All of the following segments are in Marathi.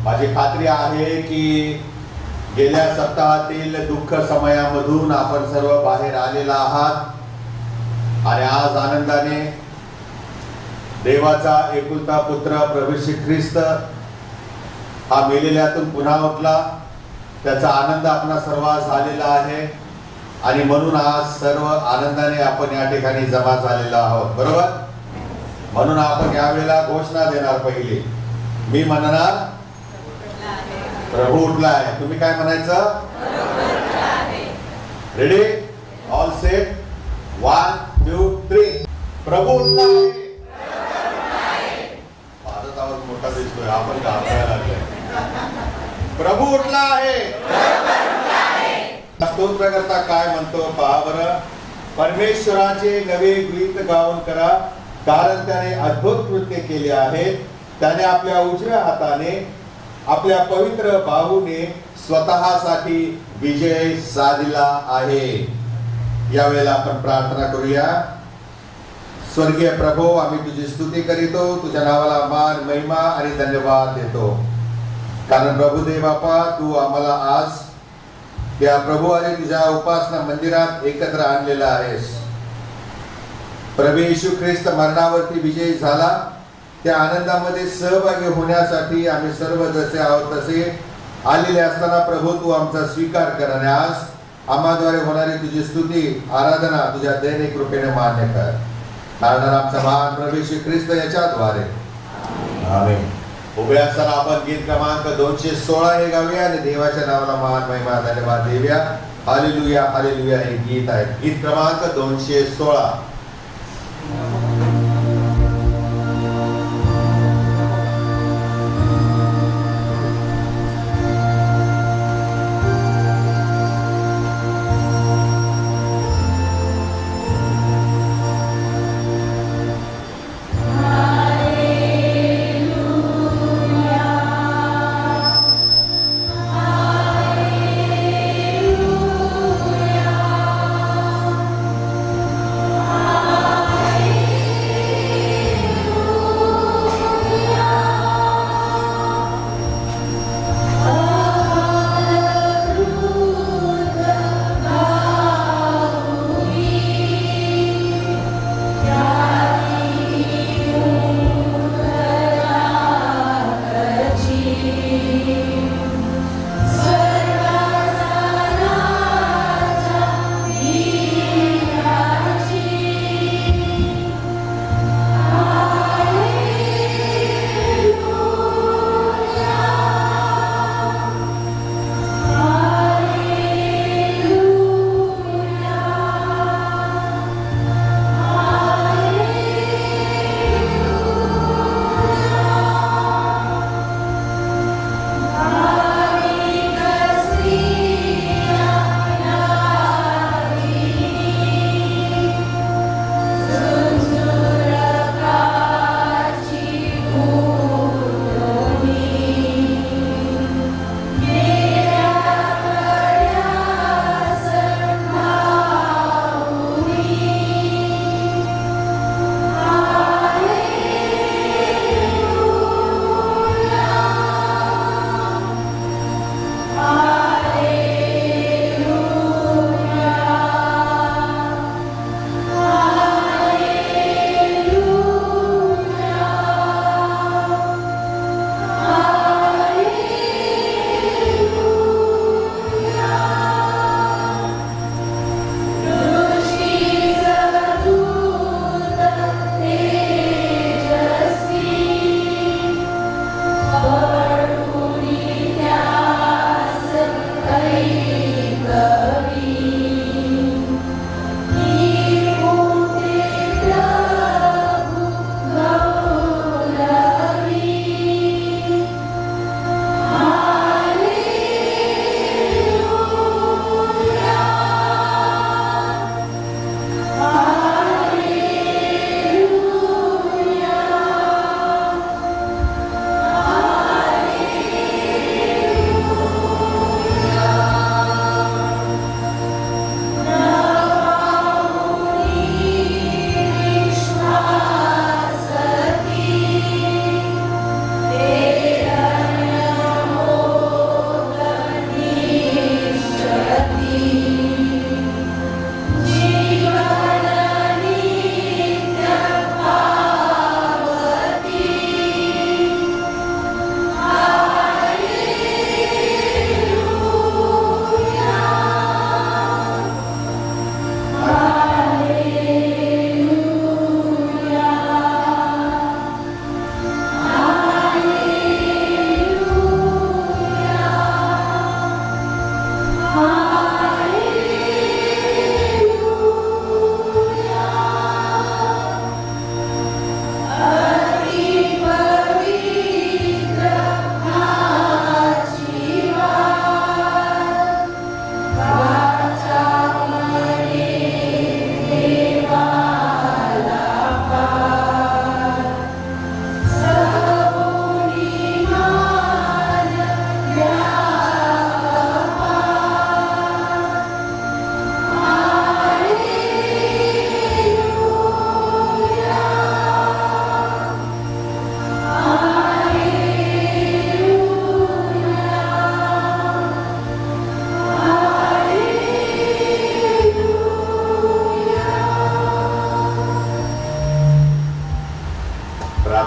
माझी खात्री आहे की गेल्या सप्ताहातील दुःख समयामधून आपण सर्व बाहेर आलेला आहात आणि आज आनंदाने देवाचा एकुलता पुत्र प्रभू श्री ख्रिस्त हा मेलेल्यातून पुन्हा उठला, त्याचा आनंद आपणा सर्वांस झालेला आहे आणि म्हणून आज सर्व आनंदाने आपण या ठिकाणी जमा झालेला आहोत, बरोबर? म्हणून आपण यावेळेला घोषणा देणार. पहिली मी म्हणणार प्रभू उठला आहे. तुम्ही काय म्हणायचं? रेडी? All set? 1 2 3. प्रभू उठला आहे. माझा आवाज मोठा दिसतोय, आपण घाबरायला लागलोय. प्रभू उठला आहे. स्तोत्र करता काय म्हणतो पहा बरं. परमेश्वराचे नवे गीत गाऊन करा, कारण त्याने अद्भुत कृत्य केले आहेत. त्याने आपल्या उजव्या हाताने आपल्या पवित्र बाहूने स्वतःसाठी विजय साधला आहे. यावेळेला आपण प्रार्थना करूया. स्वर्गीय प्रभू, आम्ही तुझी स्तुती करीतो, तुझ्या नावाला मान महिमा आणि धन्यवाद देतो, कारण प्रभुदेव बापा तू आम्हाला आज त्या प्रभू आणि तुझ्या उपासना मंदिरात एकत्र आणलेला आहेस. प्रभू येशू ख्रिस्त मरणावरती विजयी झाला, त्या आनंदामध्ये सहभागी होण्यासाठी आम्ही सर्व जसे आहोत तसे आलेले असताना प्रभू तू आमचा स्वीकार कर आणि आज आम्हाद्वारे होणारी तुझी स्तुती आराधना तुझ्या दैनिक कृपेने मान्य कर. कारण आमचा महान प्रभू श्री ख्रिस्त याच्याद्वारे आमेन. उभे असताना आपण गीत क्रमांक 216 हे गाऊया आणि देवाच्या नावाला मान महिमा धन्यवाद देऊया. हालेलुया हालेलुया हे गीत आहे. गीत क्रमांक 216. Hallelujah.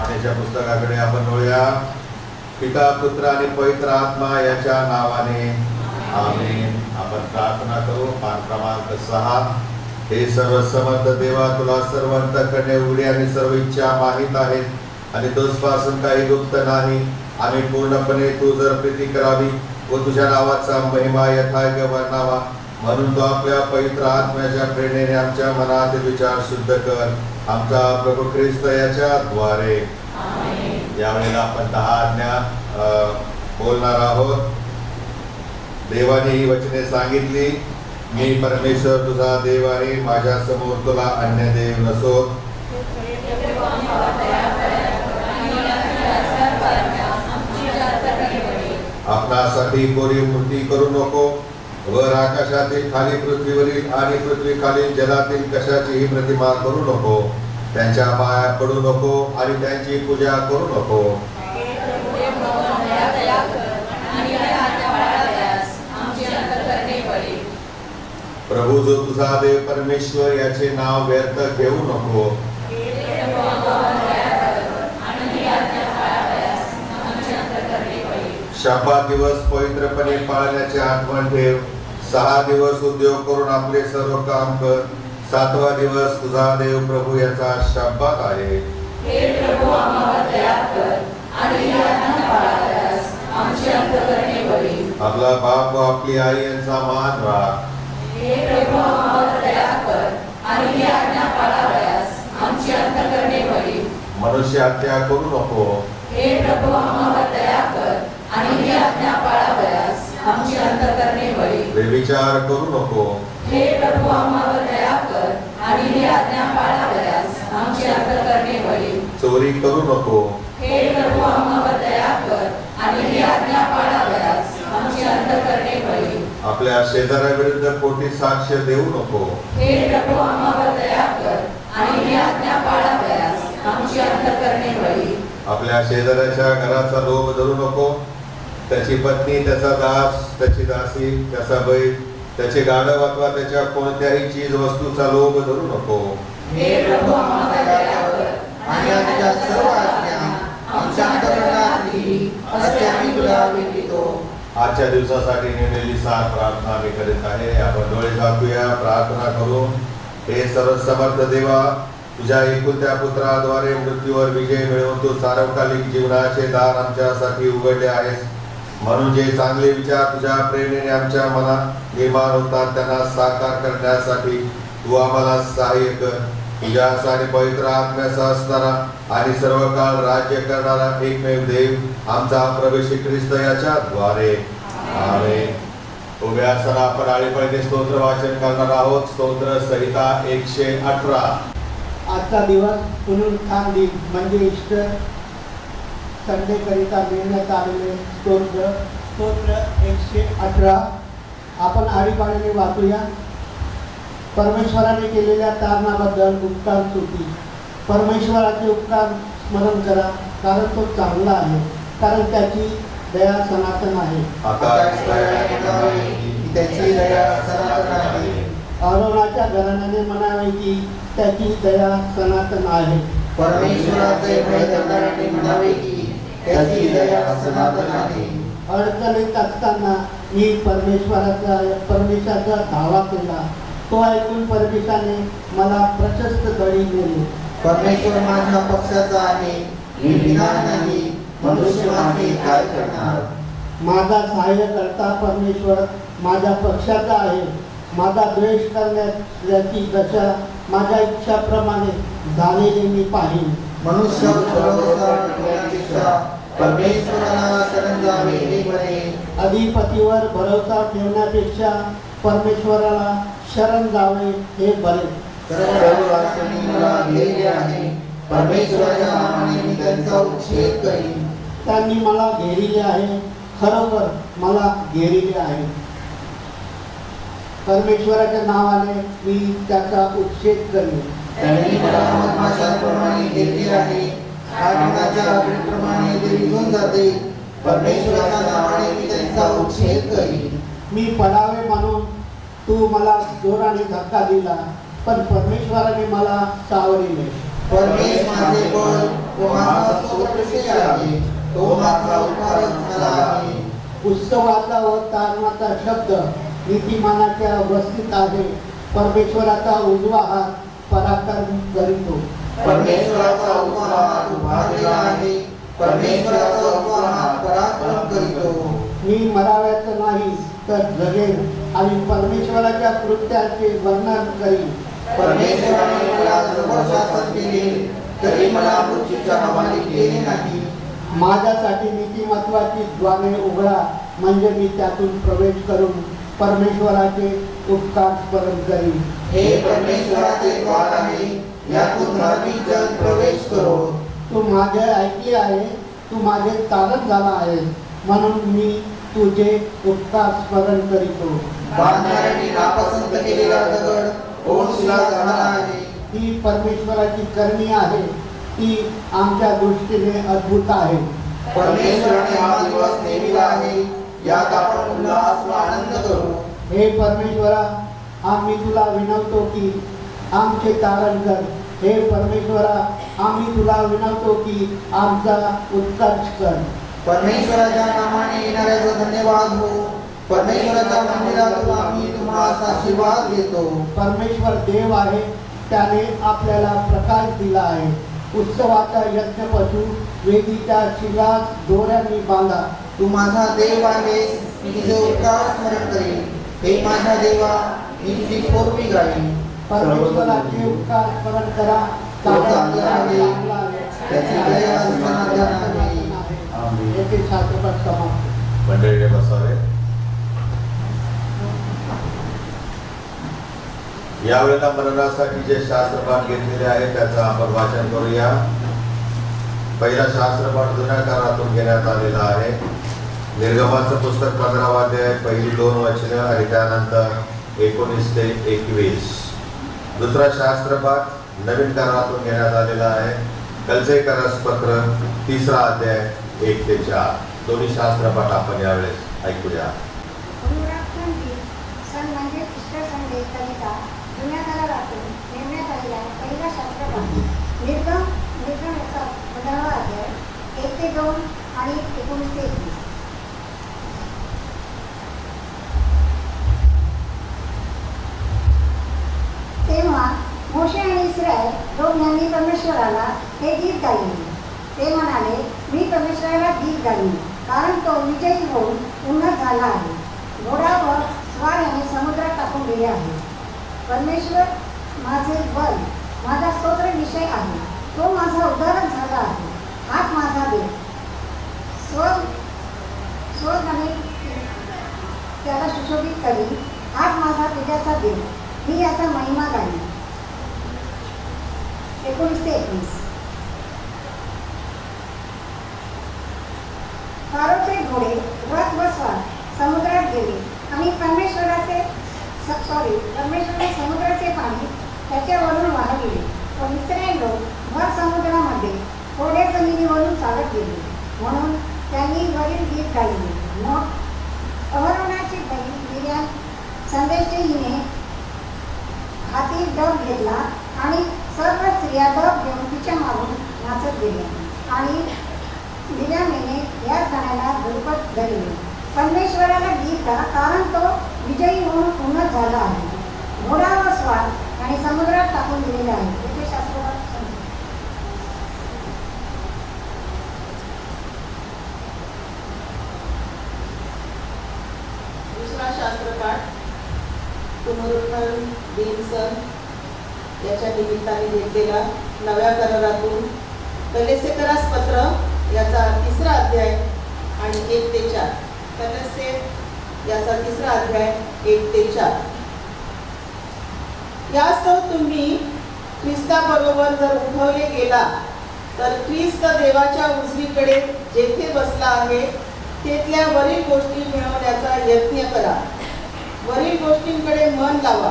प्रार्थनेच्या पुस्तकाकडे आपण वळूया. पिता, पुत्र आणि पवित्र आत्मा याच्या नावाने आमेन. आपण प्रार्थना करू. पान क्रमांक 6. हे सर्व समर्थ देवा, तुला सर्व अंतःकरणे उघडी आणि सर्व इच्छा माहीत आहेत आणि तुझपासून काही गुप्त नाही. आम्ही पूर्णपणे तू जर प्रीती करावी व तुझ्या नावाचा महिमा यथायोग्य वर्णावा म्हणून तो आपल्या पवित्र आत्म्याच्या प्रेरणेने आमच्या मनातील विचार शुद्ध कर. आमचा प्रभू ख्रिस्त याच्या द्वारे. यावेळेला आपण 10 आज्ञा बोलणार आहोत. देवाने ही वचने सांगितली. मी परमेश्वर तुझा देव आहे, माझ्या समोर तुला अन्य देव नसो. आपणासाठी कोरी मूर्ती करू नको. वर आकाशातील खाली पृथ्वीवरील आणि पृथ्वी खालील जलातील कशाचीही प्रतिमा करू नको. त्यांच्या पाया पडू नको आणि त्यांची पूजा करू नको. प्रभू जो तुझा देव परमेश्वर याचे नाव व्यर्थ घेऊ नको. शब्बात दिवस पवित्रपणे पाळण्याची आठवण ठेव. 6 दिवस उद्योग करून आपले सर्व काम कर. 7वा दिवस तुझा देव प्रभू याचा शब्बात आहे. आपला बाप व आपली आई यांचा मान राख. मनुष्य हत्या करू नको. व्यभिचार करू नको. चोरी करू नको. आपल्या शेजाऱ्याविरुद्ध खोटी साक्ष देऊ नको. आपल्या शेजाऱ्याच्या घराचा लोभ धरू नको. त्याची पत्नी, त्याचा दास, त्याची दासी, त्याचा बैल, त्याचे गाढव अथवा त्याच्या कोणत्याही चीज वस्तूचा लोभ धरू नको. आजच्या दिवसासाठी नेमलेली 7 प्रार्थना मी करीत आहे. आपण डोळे झाकूया, प्रार्थना करू. हे सर्व समर्थ देवा, तुझ्या एकुलत्या पुत्राद्वारे मृत्यूवर विजय मिळवून तू सार्वकालिक जीवनाचे दार आमच्यासाठी उघडले आहेस. म्हणून जे चांगले विचार तुझ्या प्रेरणेने आमच्या मनात निर्माण होतात त्यांना साकार करण्यासाठी तू आम्हाला सहाय्य कर. तुझ्या आणि पवित्र आत्म्याचा असणारा आणि सर्व काळ राज्य करणारा एकमेव देव आमचा प्रभू श्री ख्रिस्त याच्या द्वारे. आमेन. उभ्या असताना आपण आळीपाळीने स्तोत्र वाचन करणार आहोत. स्तोत्र संहिता 118. आजचा दिवस पुनरुत्थान दिन म्हणजे ईस्टर संडे करिता मिळण्यात आलेले स्तोत्र 118 आपण आळीपाळीने वाचूया. परमेश्वराने केलेल्या तारणाबद्दल उपकार स्तुती. परमेश्वराचे उपकार स्मरण करा, कारण तो चांगला आहे, कारण त्याची दया सनातन आहे. अरोनाच्या घराण्याने म्हणावे की त्याची दया सनातन आहे. परमेश्वराचे भय करणाऱ्याने म्हणावे की त्याची दया सनातन आहे. अडचणीत असताना मी परमेश्वराचा धावा केला. तो ऐकून परमेश्वराने मला प्रशस्त दळी दिली. परमेश्वर माझ्या पक्षाचा आहे, मी विना नाही, मनुष्य माझे काय करणार. माझा सहाय्य करता परमेश्वर माझ्या पक्षाचा आहे. माझा द्वेष करण्याची दशा माझ्या इच्छाप्रमाणे झालेली मी पाहिन. मनुष्य भरोसा ठेवण्यापेक्षा परमेश्वराला शरण जावे हे बरे. अधिपतीवर भरोसा ठेवण्यापेक्षा परमेश्वराला शरण जावे हे बरे. सर्व राष्ट्रांनी मला घेरले आहे, परमेश्वराच्या नावाने मी त्यांचा उच्छेद करीन. त्यांनी मला घेरिले आहे, खरोखर मला घेरिले आहे. परमेश्वराच्या नावाने मी त्याचा उच्छेद करीन. त्यांनी मला मधमाशांप्रमाणे घेरले आहे, आगीच्या आगीप्रमाणे ते निघून जाते. परमेश्वराच्या नावाने मी त्यांचा उच्छेद करीन. मी पडावे म्हणून तू मला जोराने धक्का दिला, पण परमेश्वराने मला सावरिले. परमेश माझे बळ व माझा स्तोत्रविषय आहे, तो माझा उद्धारक झाला आहे. उत्सवाचा व तारणाचा शब्द नीतिमानाच्या वस्तीत आहे. परमेश्वराचा उजवा हात पराक्रम करीतो. परमेश्वराचा उजवा हात उभारलेला आहे, परमेश्वराचा उजवा हात पराक्रम करीतो. मी मराव्याचं नाही तर जगेल आणि परमेश्वराच्या कृत्याचे वर्णन करीन. परमेश्वराने मला जवळ शासन केले, तरी मला मृत्यूच्या हवाली केले नाही. माझ्यासाठी नीतिमत्वाची द्वारे उघडा, म्हणजे मी त्यातून प्रवेश करून परमेश्वराचे उपकार स्मरण करीन. हे परमेश्वराचे द्वार आहे, यातून धार्मिक जन प्रवेश करो. तू माझे ऐकले आहे, तू माझे तारण झाला आहे, म्हणून मी तुझे उपकार स्मरण करीतो. बांधणाऱ्यांनी नापसंत केलेला दगड कोणशिला झाला आहे. ही परमेश्वराची करणी आहे, ती आमच्या दृष्टीने अद्भुत आहे. परमेश्वराने हा दिवस नेमिला आहे, यात आपण उल्हास व आनंद करू. हे परमेश्वरा, आम्ही तुला विनवतो की आमचे तारण कर. हे परमेश्वरा, आम्ही तुला विनवतो की आमचा उत्कर्ष कर. परमेश्वराच्या नावाने येणाऱ्याचा धन्यवाद हो. परमेश्वराच्या मंदिरातून आम्ही तुम्हाला आशीर्वाद देतो. परमेश्वर देव आहे, त्याने आपल्याला प्रकाश दिला आहे. उत्सवाचा यज्ञपशु वेदीच्या शिलास दोऱ्यांनी बांधा. तू माझा देव आहेस, मी तुझे उपकार स्मरण करेन. हे माझ्या देवा, मी तुझी पोरवी गाईन. परमेश्वराचे उपकार स्मरण करा, तो चांगला आहे, त्याची दया सनातन आहे. येथे शास्त्रपाठ समाप्त. मंडळीने बसावे. यावेळेला मननासाठी जे शास्त्रपाठ घेतलेले आहे त्याचं आपण वाचन करूया. पहिला शास्त्रपाठ जुन्या काळातून घेण्यात आलेला आहे. निर्गमाचं पुस्तक 15वा अध्याय, पहिली 2 वचनं आणि त्यानंतर 19 ते 21. दुसरा शास्त्रपाठ नवीन काळातून घेण्यात आलेला आहे. कलसेकरस पत्र 3रा अध्याय 1 ते 4. दोन्ही शास्त्रपाठ आपण यावेळेस ऐकूया. जुन्या काळातून नेमण्यात आलेला पहिला शास्त्रपाठ निर्गमाचा 15वा अध्याय 1 ते 2 आणि 19 ते 21. तेव्हा मोशे आणि इस्रायल दोघांनी परमेश्वराला हे गीत गायले. ते म्हणाले, मी परमेश्वराला गीत गाईन, कारण तो विजयी होऊन उन्नत झाला आहे. घोडा व स्वार याने समुद्रात टाकून दिले आहे. परमेश्वर माझे बल, माझा स्तोत्र विषय आहे. तो माझा उद्धारक झाला आहे. हात माझा देव, स्वराने त्याला सुशोभित करीन. हात माझा तुझ्याचा देव, मी याचा महिमा गाईन. 19 ते 21. फारोचे घोडे, रथ व स्वार समुद्रात गेले आणि परमेश्वराने समुद्राचे पाणी त्याच्यावरून वाहविले. पण इस्रायल लोक भर समुद्रामध्ये थोड्या जमिनीवरून चालत गेले, म्हणून त्यांनी वरील गीत गायले. मग अहरोनाची बहीण मिर्याम संदेशहीने हाती डब घेतला आणि सर्व स्त्रिया डब घेऊन तिच्या मागून नाचत गेल्या आणि मिर्यामेने या गाण्याला धुरपट धरली. परमेश्वराला गीत गा, कारण तो विजयी होऊन उन्नत झाला आहे. घोडा व स्वार आणि समुद्रात टाकून दिलेला आहे. येथे शास्त्रपाठ संपला. दुसरा शास्त्रपाठ पुनरुत्थान दिन सण याच्या निमित्ताने घेतलेला नव्या करारातून कलेसेकरास पत्र याचा 3रा अध्याय आणि 1 ते 4. कलसे याचा 3रा अध्याय 1 ते 4. यास्तव तुम्ही ख्रिस्ताबरोबर जर उठवले गेला तर ख्रिस्त देवाच्या उजवीकडे जेथे बसला आहे तेथल्या वरील गोष्टी मिळवण्याचा यत्न करा. वरील गोष्टींकडे मन लावा,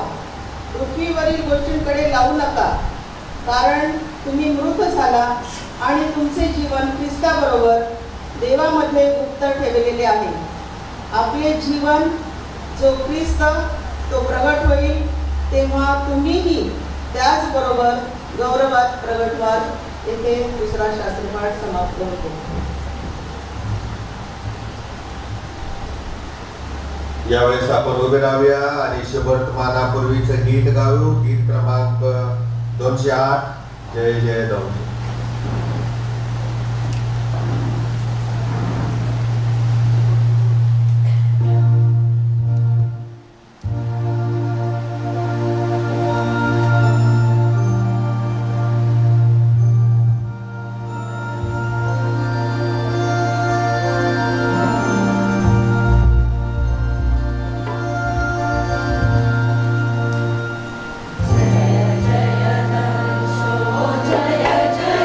पृथ्वीवरील गोष्टींकडे लावू नका, कारण तुम्ही मृत झाला आणि तुमचे जीवन ख्रिस्ताबरोबर देवामध्ये गुप्त ठेवलेले आहे. आपले जीवन जो ख्रिस्त तो प्रगट होईल तेव्हा तुम्हीही त्याचबरोबर गौरवात सुवात प्रगटवाद येथे दुसरा शास्त्रपाठ समाप्त होतो. यावेळेस आपण उभे राहूया आणि शुभवर्तमानापूर्वीचं गीत गाऊ. गीत क्रमांक 208 जय जय दौंड. जय जय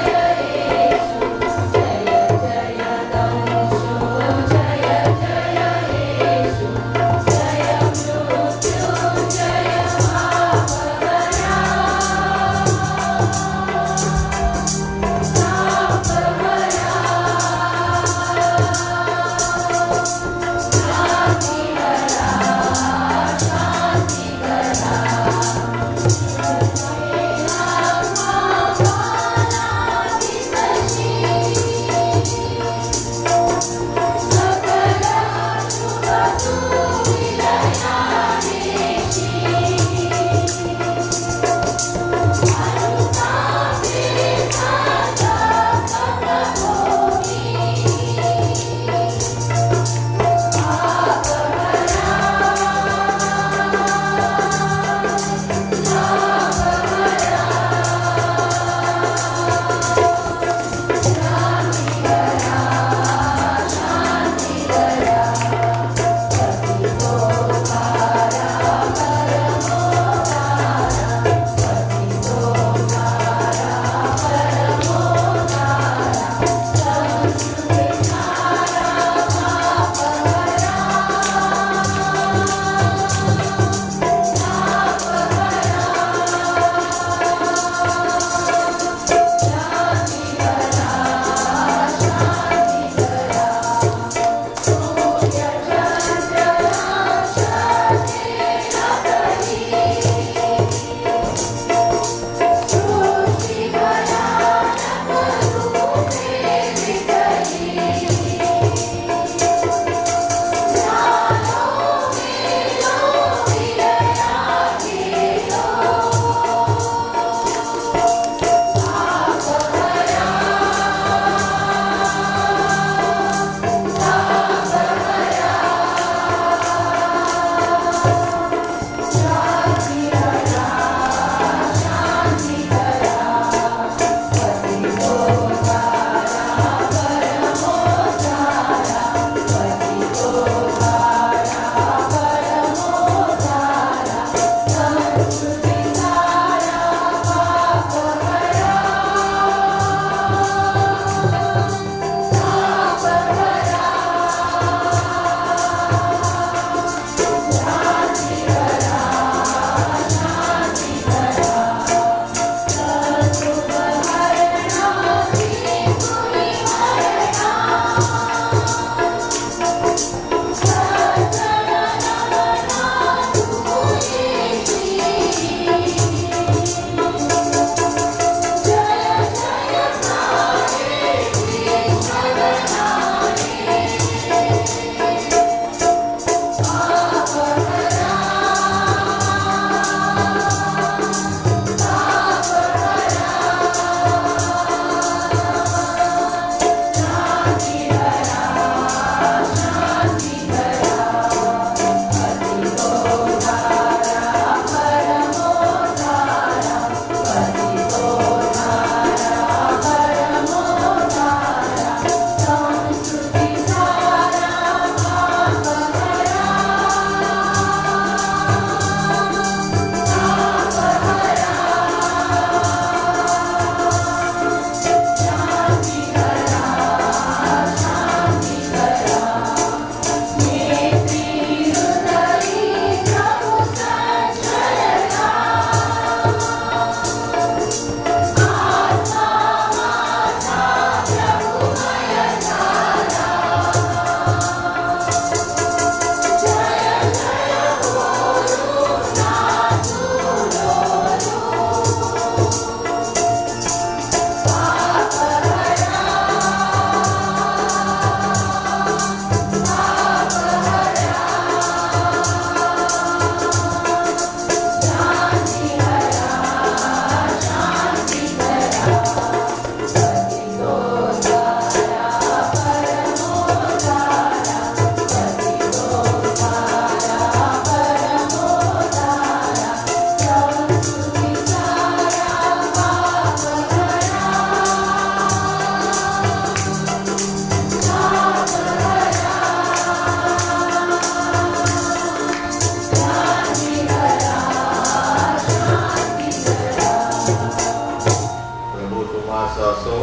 तुम्हास असो.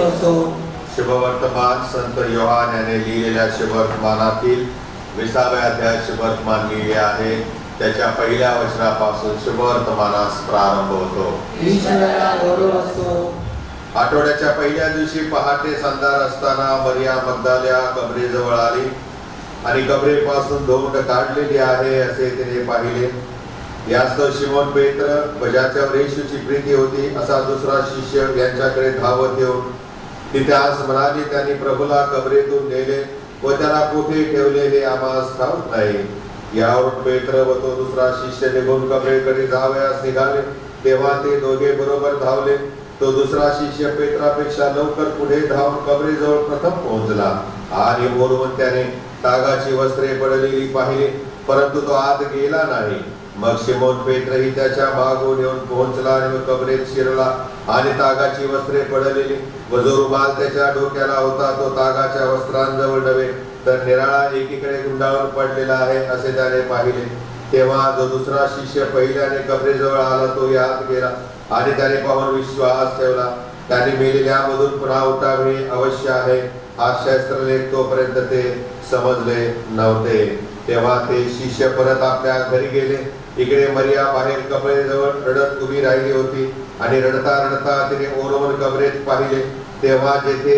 असो. शुभवर्तमान संत योहान याने लिहिलेल्या शुभवर्तमानातील 20व्या अध्यायात शुभवर्तमान लिहिले आहे. त्याच्या पहिल्या वचनापासून शुभवर्तमानास प्रारंभ होतो. ईश्वराला गौरव असो. आठवड्याच्या पहिल्या दिवशी पहाटे अंधार असताना मरिया मग्दलिया कबरेजवळ आली आणि कबरेपासून धोंड काढलेली आहे असे तिने पाहिले. यास्तव शिमोन पेत्र, ज्याच्यावर येशूची प्रीती होती, असा दुसरा शिष्य यांच्याकडे धावत येऊन ती त्यास म्हणाली, त्यांनी प्रभूला कबरेतून नेले व त्याला कुठे ठेवले हे आम्हास ठाऊक नाही. यावरून पेत्र व तो दुसरा शिष्य निघून कबरेकडे जावयास निघाले. तेव्हा ते दोघे बरोबर धावले. तो दुसरा शिष्य पेत्रापेक्षा लवकर पुढे धावून कबरेजवळ प्रथम पोहोचला आणि बोलवून त्याने तागाची वस्त्रे पडलेली पाहिली, परंतु तो आत गेला नाही. मग शिमोन पेत्रही त्याच्या मागून येऊन पोहोचला आणि कबरेत शिरला आणि तागाची वस्त्रे पडलेली व जो रुमाल त्याच्या डोक्याला होता तो तागाच्या वस्त्रांजवळ नव्हे तर निराळा एकीकडे गुंडाळून पडलेला आहे असे त्याने पाहिले. तेव्हा जो दुसरा शिष्य पहिल्याने कबरेजवळ आला तो आत गेला आणि त्याने पाहून विश्वास ठेवला. त्याने मेलेल्यामधून पुन्हा उठावे अवश्य आहे हा शास्त्रलेख तोपर्यंत ते समजले नव्हते. तेव्हा ते शिष्य परत आपल्या घरी गेले. इकडे मरिया बाहेर कबरेजवळ रडत उभी राहिली होती आणि रडता रडता तिने ओरवून कबरेत पाहिले. तेव्हा जेथे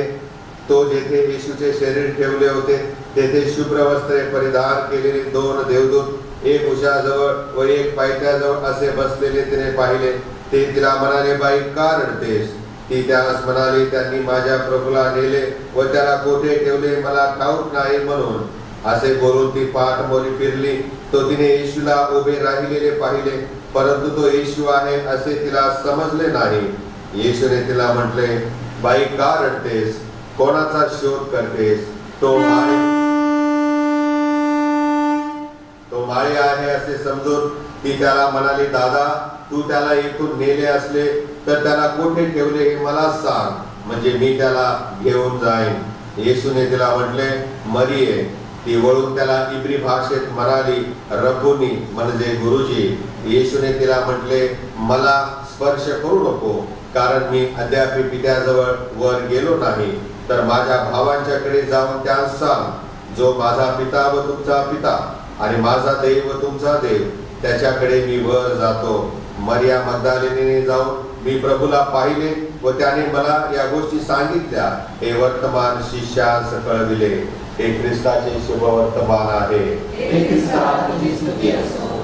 येशूचे शरीर ठेवले होते तेथे शुभ्र वस्त्रे परिधान केलेले 2 देवदूत, एक उशाजवळ व एक पायथ्याजवळ असे बसलेले तिने पाहिले. ते तिला म्हणाले, बाई का रडतेस? ती त्यास म्हणाली, त्यांनी माझ्या प्रभूला नेले व त्याला कोठे ठेवले मला ठाऊक नाही म्हणून. असे बोलून ती पाठ मोरी फिरली. तो तिने येशूला उभे राहिलेले पाहिले, परंतु तो येशू आहे असे तिला समजले नाही. येशूने तिला म्हटले, बाई का रडतेस? कोणाचा शोध करतेस? तो माळी आहे असे समजून ती त्याला म्हणाली, दादा, तू त्याला इथून नेले असले तर त्याला कोठे ठेवले हे मला सांग, म्हणजे मी त्याला घेऊन जाईन. येशूने तिला म्हटले, मरिये. ती वळून त्याला इब्री भाषेत म्हणाली, रब्बुनी, म्हणजे गुरुजी. येशूने तिला म्हटले, मला स्पर्श करू नको, कारण मी अद्याप पित्याजवळ वर गेलो नाही. तर माझ्या भावांच्याकडे जाऊन त्यांस सांग, जो माझा पिता व तुमचा पिता आणि माझा देव व तुमचा देव, त्याच्याकडे मी वर जातो. मरिया मग्दलिनीने जाऊन मी प्रभूला पाहिले व त्याने मला या गोष्टी सांगितल्या हे वर्तमान शिष्यास कळविले. हे ख्रिस्ताचे शुभ वर्तमान आहे.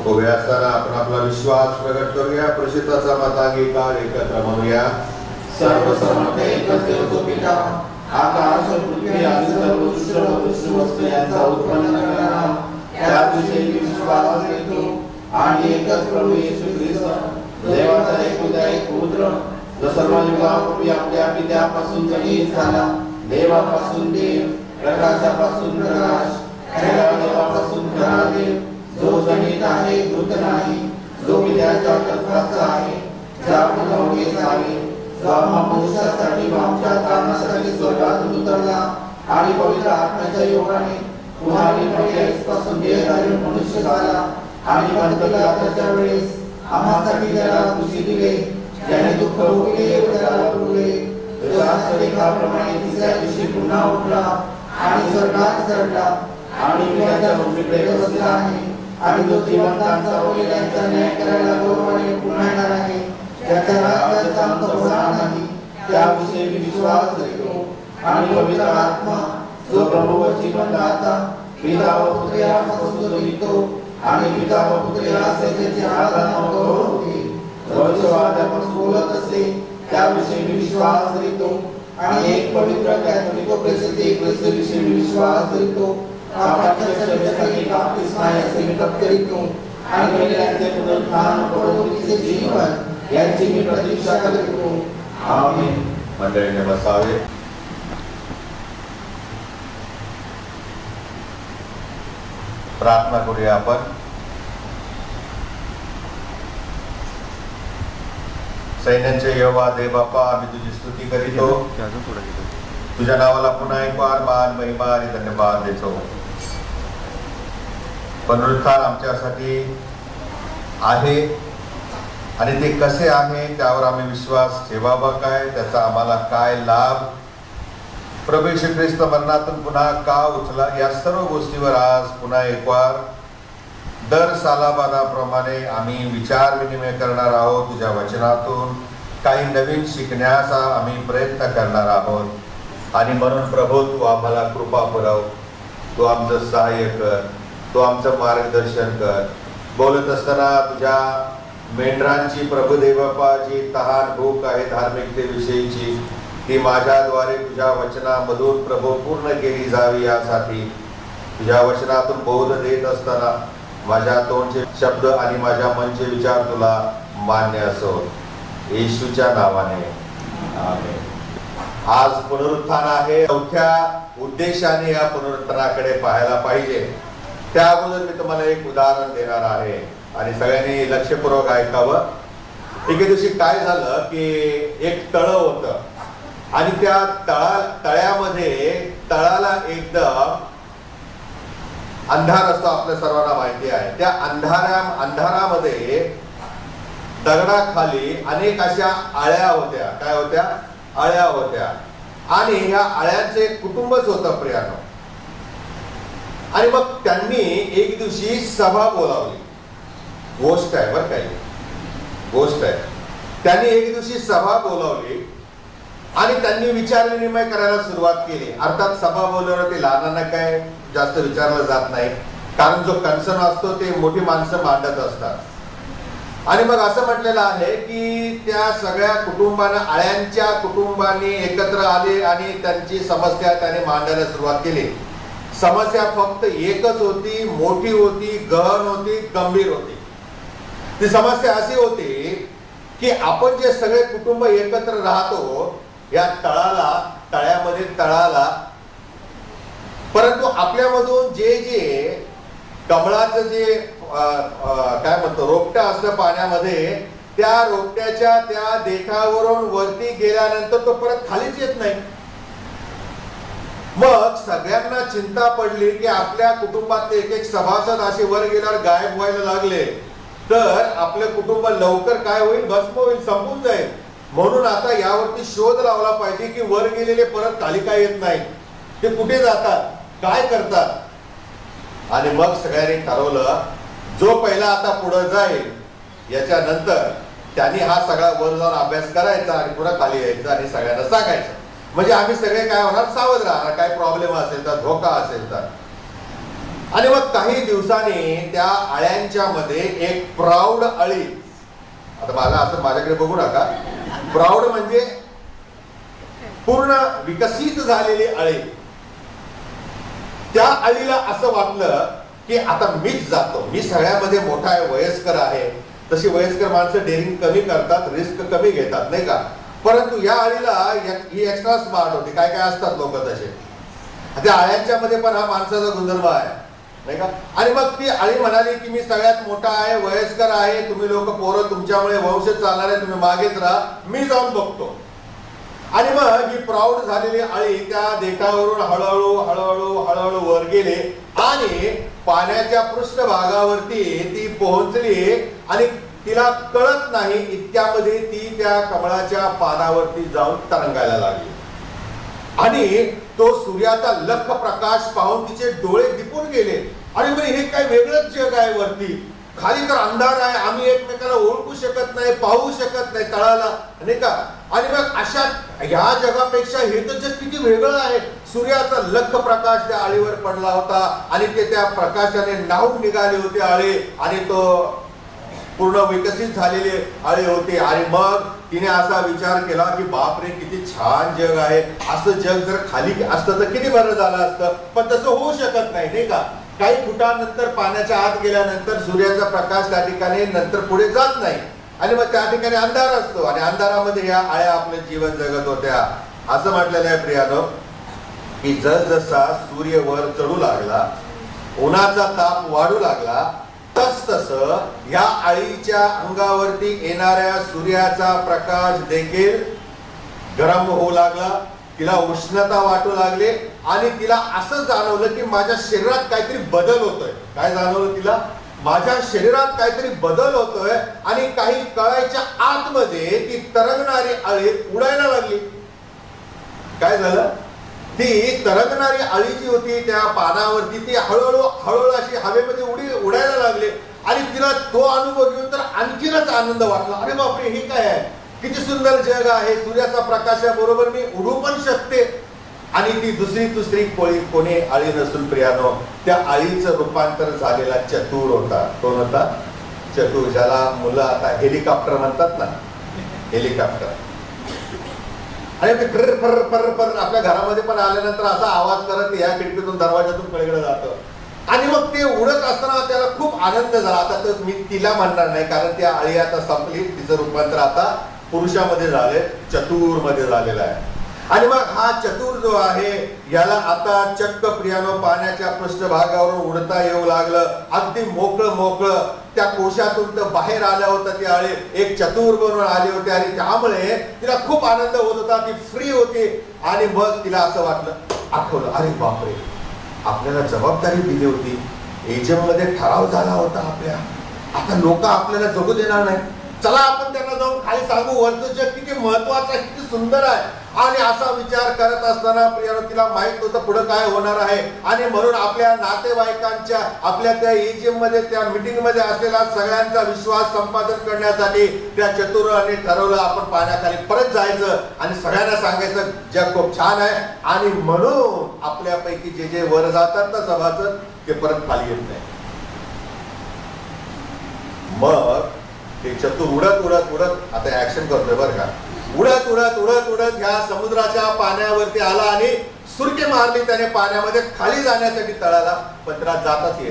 उभे असताना आपण आपला विश्वास प्रगट करूया. प्रसिद्धाचा मतांगीकार एकत्र म्हणूया. सर्वसमर्थ एकच देव तो पिता, आकाश व पृथ्वी आदी सर्व दृश्य वस्तू यांचा उत्पन्न करणारा, त्याविषयी विश्वास करतो आणि एकच प्रभू येशू ख्रिस्त, देवाचा एकुलता एक पुत्र, जो सर्व युगापूर्वी आपल्या पित्यापासून जनित झाला, देवापासून देव, प्रकाशापासून प्रकाश, खऱ्या देवापासून खरा देव, जो जनित आहे, कृत नाही, जो पित्याच्या तत्वाचा आहे, ज्याप्रमाणे अवघेच आहे, जो आम्हा मनुष्यासाठी आमच्या कारणासाठी स्वर्गातून उतरला आणि पवित्र आत्म्याच्या योगाने पुन्हा पासून देहधारी मनुष्य झाला आणि पंचकाराच्या वेळेस आम्हासाठी त्याला खुशी दिले, ज्याने दुःख भोगले व त्याला पुरले, शास्त्रलेखाप्रमाणे तिसऱ्या दिवशी पुन्हा उठला आणि स्वर्गात चढला आणि पित्याच्या उजवीकडे बसला आहे आणि जो जिवंतांचा व मेल्यांचा न्याय करायला गौरवाने पुन्हा येणार आहे, ज्याच्या राज्याचा अंत होणार नाही, त्याविषयी विश्वास करतो. आणि पवित्र आत्मा जो प्रभू व जिवंत पिता व पुत्र यापासून जो निघतो आणि पिता व पुत्र या त्याची आराधना होते, भविष्यवाण्यापासून बोलत असते, त्याविषयी विश्वास करतो. आणि एक पवित्र कॅथोलिक व प्रसिद्ध एकविषयी विश्वास करतो. पापाच्या क्षमेसाठी बाप्तिस्मा याचे मी करतो आणि मेलेल्यांचे पुनरुत्थान व परलोकीचे जीवन यांची मी प्रतीक्षा करतो. आमेन. मंडळीने बसावे. प्रार्थना करूया आपण. सैन्यांचे यहोवा देव बाप्पा, आम्ही तुझी स्तुती करीतो. तुझ्या नावाला पुन्हा एक वार मान, महिमा आणि धन्यवाद देतो. पुनरुत्थान आमच्यासाठी आहे आणि ते कसे आहे त्यावर आम्ही विश्वास ठेवावा काय, त्याचा आम्हाला काय लाभ, प्रभू येशू ख्रिस्त मरणातून पुन्हा का उठला, या सर्व गोष्टीवर आज पुन्हा एकवार दर सालाबादाप्रमाणे आम्ही विचार विनिमय करणार आहोत. तुझ्या वचनातून काही नवीन शिकण्याचा आम्ही प्रयत्न करणार आहोत. आणि म्हणून प्रभू तू आम्हाला कृपा पुरव, तू आमचं सहाय्य कर, तू आमचं मार्गदर्शन कर. बोलत असताना तुझ्या मेंढरांची प्रभुदेवपा जी तहान भूक आहे धार्मिकतेविषयीची, ती माझ्याद्वारे तुझ्या वचनामधून प्रभू पूर्ण केली जावी यासाठी तुझ्या वचनातून बोध देत असताना माझ्या तोंडचे शब्द आणि माझ्या मनचे विचार तुला मान्य असो, येशूच्या नावाने आमेन. आज पुनरुत्थान आहे. चौथ्या उद्देशाने या पुनरुत्थानाकडे पाहायला पाहिजे. त्या अगोदर मी तुम्हाला एक उदाहरण देणार आहे आणि सगळ्यांनी लक्षपूर्वक ऐकावं. एके दिवशी काय झालं की एक तळ होतं आणि त्या तळ्यामध्ये तळाला एकदम अंधार असतो, आपल्या सर्वांना माहिती आहे. त्या अंधारामध्ये दगडाखाली अनेक अशा आळ्या होत्या. काय होत्या? आळ्या होत्या. आणि ह्या आळ्यांचे कुटुंबच होतं प्रियानो. आणि मग त्यांनी एक दिवशी सभा बोलावली. गोष्ट आहे बरं, काही गोष्ट आहे. त्यांनी एक दिवशी सभा बोलावली आणि त्यांनी विचार विनिमय करायला सुरुवात केली. अर्थात सभा बोलवलं ते लहानांना काय जास्त विचारलं जात नाही, कारण जो कन्सर्न असतो ते मोठी माणसं मांडत असतात. आणि मग असं म्हटलेलं आहे की त्या सगळ्या कुटुंबांना, आळ्यांच्या कुटुंबांनी एकत्र आले आणि त्यांची समस्या त्याने मांडायला सुरुवात केली. समस्या फक्त एकच होती, मोठी होती, गहन होती, गंभीर होती. ती समस्या अशी होती की आपण जे सगळे कुटुंब एकत्र राहतो या तळ्यामध्ये तळाला, परंतु आपल्यामधून जे जे कमळाचं जे काय म्हणतो रोपटं असतं पाण्यामध्ये, त्या रोपट्याच्या त्या देठावरून वरती गेल्यानंतर तो परत खालीच येत नाही. मग सगळ्यांना चिंता पडली की आपल्या कुटुंबातले एक एक सभासद असे वर गेल्यावर गायब व्हायला लागले तर आपलं कुटुंब लवकर काय होईल? भस्म होईल, संपून जाईल. म्हणून आता यावरती शोध लावला पाहिजे की वर गेलेले परत खाली काय येत नाही, ते कुठे जातात, काय करतात. आणि मग सगळ्यांनी ठरवलं जो पहिला आता पुढे जाईल याच्यानंतर त्यांनी हा सगळा वर जाऊन अभ्यास करायचा आणि पुन्हा खाली यायचा आणि सगळ्यांना सांगायचं. म्हणजे आम्ही सगळे काय होणार? सावध राहणार, काय प्रॉब्लेम असेल तर, धोका असेल तर. आणि मग काही दिवसांनी त्या आळ्यांच्या मध्ये एक प्रौढ अळी, आता मला असं माझ्याकडे बघू नका, प्रौढ म्हणजे पूर्ण विकसित झालेली अळी. त्या अळीला असं वाटलं की आता मीच जातो, मी सगळ्यामध्ये मोठा आहे, वयस्कर आहे. तशी वयस्कर माणसं डेअरिंग कमी करतात, रिस्क कमी घेतात, नाही का. परंतु या अळीला ही एक्स्ट्रा स्मार्ट होती. काय काय असतात लोक तसे, त्या आळ्यांच्या मध्ये पण हा माणसाचा गुणधर्म आहे, नाही का. आणि मग ती अळी म्हणाली की मी सगळ्यात मोठा आहे, वयस्कर आहे, तुम्ही लोक पोरं तुमच्यामुळे वंश चालणार आहे, तुम्ही मागेच राहा, मी जाऊन बघतो. आणि मग ही प्रौढ झालेली अळी त्या देठावरून हळूहळू हळूहळू हळूहळू वर गेले आणि पाण्याच्या पृष्ठभागावरती ती पोहोचली आणि तिला कळत नाही इतक्यामध्ये ती त्या कमळाच्या पानावरती जाऊन तरंगायला लागली. आणि तो सूर्याचा लख प्रकाश पाहून तिचे डोळे दिपून गेले. आणि मग हे काय वेगळंच जग आहे, वरती खाली तर अंधार आहे, आम्ही एकमेकाला ओळखू शकत नाही, पाहू शकत नाही तळाला, नाही का. आणि मग अशा ह्या जगापेक्षा हे तर जग किती वेगळं आहे. सूर्याचा लख प्रकाश त्या आळीवर पडला होता आणि ते त्या प्रकाशाने न्हाऊन निघाले होते आळे आणि तो पूर्ण विकसित झालेले आळे होते. आणि मग तिने असा विचार केला की बापरे किती छान जग आहे, असं जग जर खाली असतं तर किती बरं झालं असतं. पण तसं होऊ शकत नाही, नाही का. काही फुटानंतर पाण्याच्या आत गेल्यानंतर सूर्याचा प्रकाश त्या ठिकाणी नंतर पुढे जात नाही आणि मग त्या ठिकाणी अंधार असतो आणि अंधारामध्ये या आळ्या आपलं जीवन जगत होत्या. असं म्हटलेलं आहे प्रियानो की जसजसा सूर्य वर चढू लागला, उन्हाचा ताप वाढू लागला, तस या आळीच्या अंगावरती येणाऱ्या सूर्याचा प्रकाश देखील गरम होऊ लागला. तिला उष्णता वाटू लागले आणि तिला असं जाणवलं की माझ्या शरीरात काहीतरी बदल होतोय. काय जाणवलं तिला? माझ्या शरीरात काहीतरी बदल होतोय आणि काही कळायच्या आतमध्ये ती तरंगणारी अळी उडायला लागली. काय झालं? ती तरंगणारी अळी जी होती त्या पानावरती ती हळूहळू हळूहळू अशी हवेमध्ये उडायला लागली आणि तिला तो अनुभव घेऊन तर आणखीनच आनंद वाटला. अरे बापरे, हे काय आहे, किती सुंदर जग आहे, सूर्याचा प्रकाशाबरोबर मी उडू पण शकते. आणि ती दुसरी कोणी अळी नसून प्रियानो, त्या अळीचं रूपांतर झालेला चतुर होता. कोण होता? चतुर, ज्याला मुलं आता हेलिकॉप्टर म्हणतात ना, हेलिकॉप्टर. आणि ते फर फर फर फर आपल्या घरामध्ये पण आल्यानंतर असा आवाज करत या खिडकीतून दरवाजातून पलीकडे जातं. आणि मग ते उडत असताना त्याला खूप आनंद झाला. आता तर मी तिला म्हणणार नाही, कारण ती अळी आता संपली, तिचं रूपांतर आता पुरुषामध्ये झाले, चतुर मध्ये झालेलं आहे. आणि मग हा चतुर जो आहे याला आता चक्क प्रियानो पाण्याच्या पृष्ठभागावरून उडता येऊ लागलं. अगदी मोकळं त्या कोशातून तर बाहेर आल्या होत्या ती अळी, एक चतुर बनून आली होती आणि त्यामुळे तिला खूप आनंद होत होता, ती फ्री होती. आणि मग तिला असं वाटलं, आठवलं, अरे बापरे, आपल्याला जबाबदारी दिली होती, एजम मध्ये ठराव झाला होता आपल्या, आता लोक आपल्याला जगू देणार नाही, चला आपण त्यांना जाऊन खाली सांगू वरचं जग किती महत्वाचं आहे, किती सुंदर आहे. आणि असा विचार करत असताना प्रियानो तिला माहित होतं पुढे काय होणार आहे. आणि म्हणून आपल्या नातेवाईकांच्या आपल्या त्या एजीएम मध्ये त्या मीटिंग मध्ये असलेला सगळ्यांचा विश्वास संपादन करण्यासाठी त्या चतुराने ठरवलं, आपण पाण्याखाली परत जायचं आणि सगळ्यांना सांगायचं जग खूप छान आहे. आणि म्हणून आपल्यापैकी जे जे वर जातात ना सभासद, ते परत खाली येत नाही. मग ते चतुर उडत आता ऍक्शन करतोय बरं का, उडत ह्या समुद्राच्या पाण्यावरती आला आणि सुरके मारली त्याने पाण्यामध्ये खाली जाण्यासाठी तळाला. पण त्याला जाताच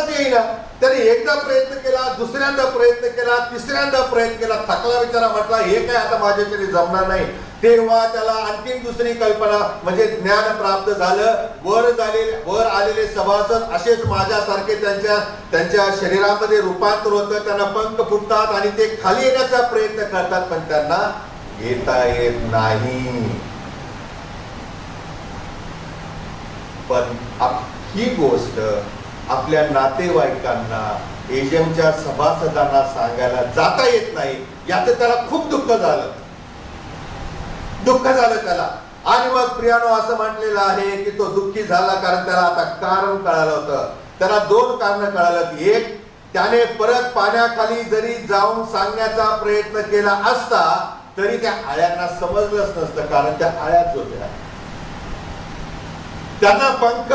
येईना. त्याने एकदा प्रयत्न केला, दुसऱ्यांदा प्रयत्न केला, तिसऱ्यांदा प्रयत्न केला, थकला विचारा, म्हटला हे काय आता माझ्याकडे जमणार नाही. तेव्हा त्याला आणखी दुसरी कल्पना म्हणजे ज्ञान प्राप्त झालं. वर आलेले सभासद असेच माझ्यासारखे त्यांच्या शरीरामध्ये रूपांतर होतं, त्यांना पंख फुटतात आणि ते खाली येण्याचा प्रयत्न करतात, पण त्यांना येता येत नाही. पण ही गोष्ट आपल्या नातेवाईकांना, एजमच्या सभासदांना सांगायला जाता येत नाही, याचं त्याला खूप दुःख झालं त्याला. आणि मग प्रियानो असं म्हटलेलं आहे की तो दुःखी झाला कारण त्याला आता कारण कळालं होतं. त्याला दोन कारण कळालं. एक, त्याने परत पाण्याखाली जरी जाऊन सांगण्याचा प्रयत्न केला असता तरी त्या आळ्यांना समजलंच नसतं, कारण त्या आळ्याच होत्या. त्यांना पंख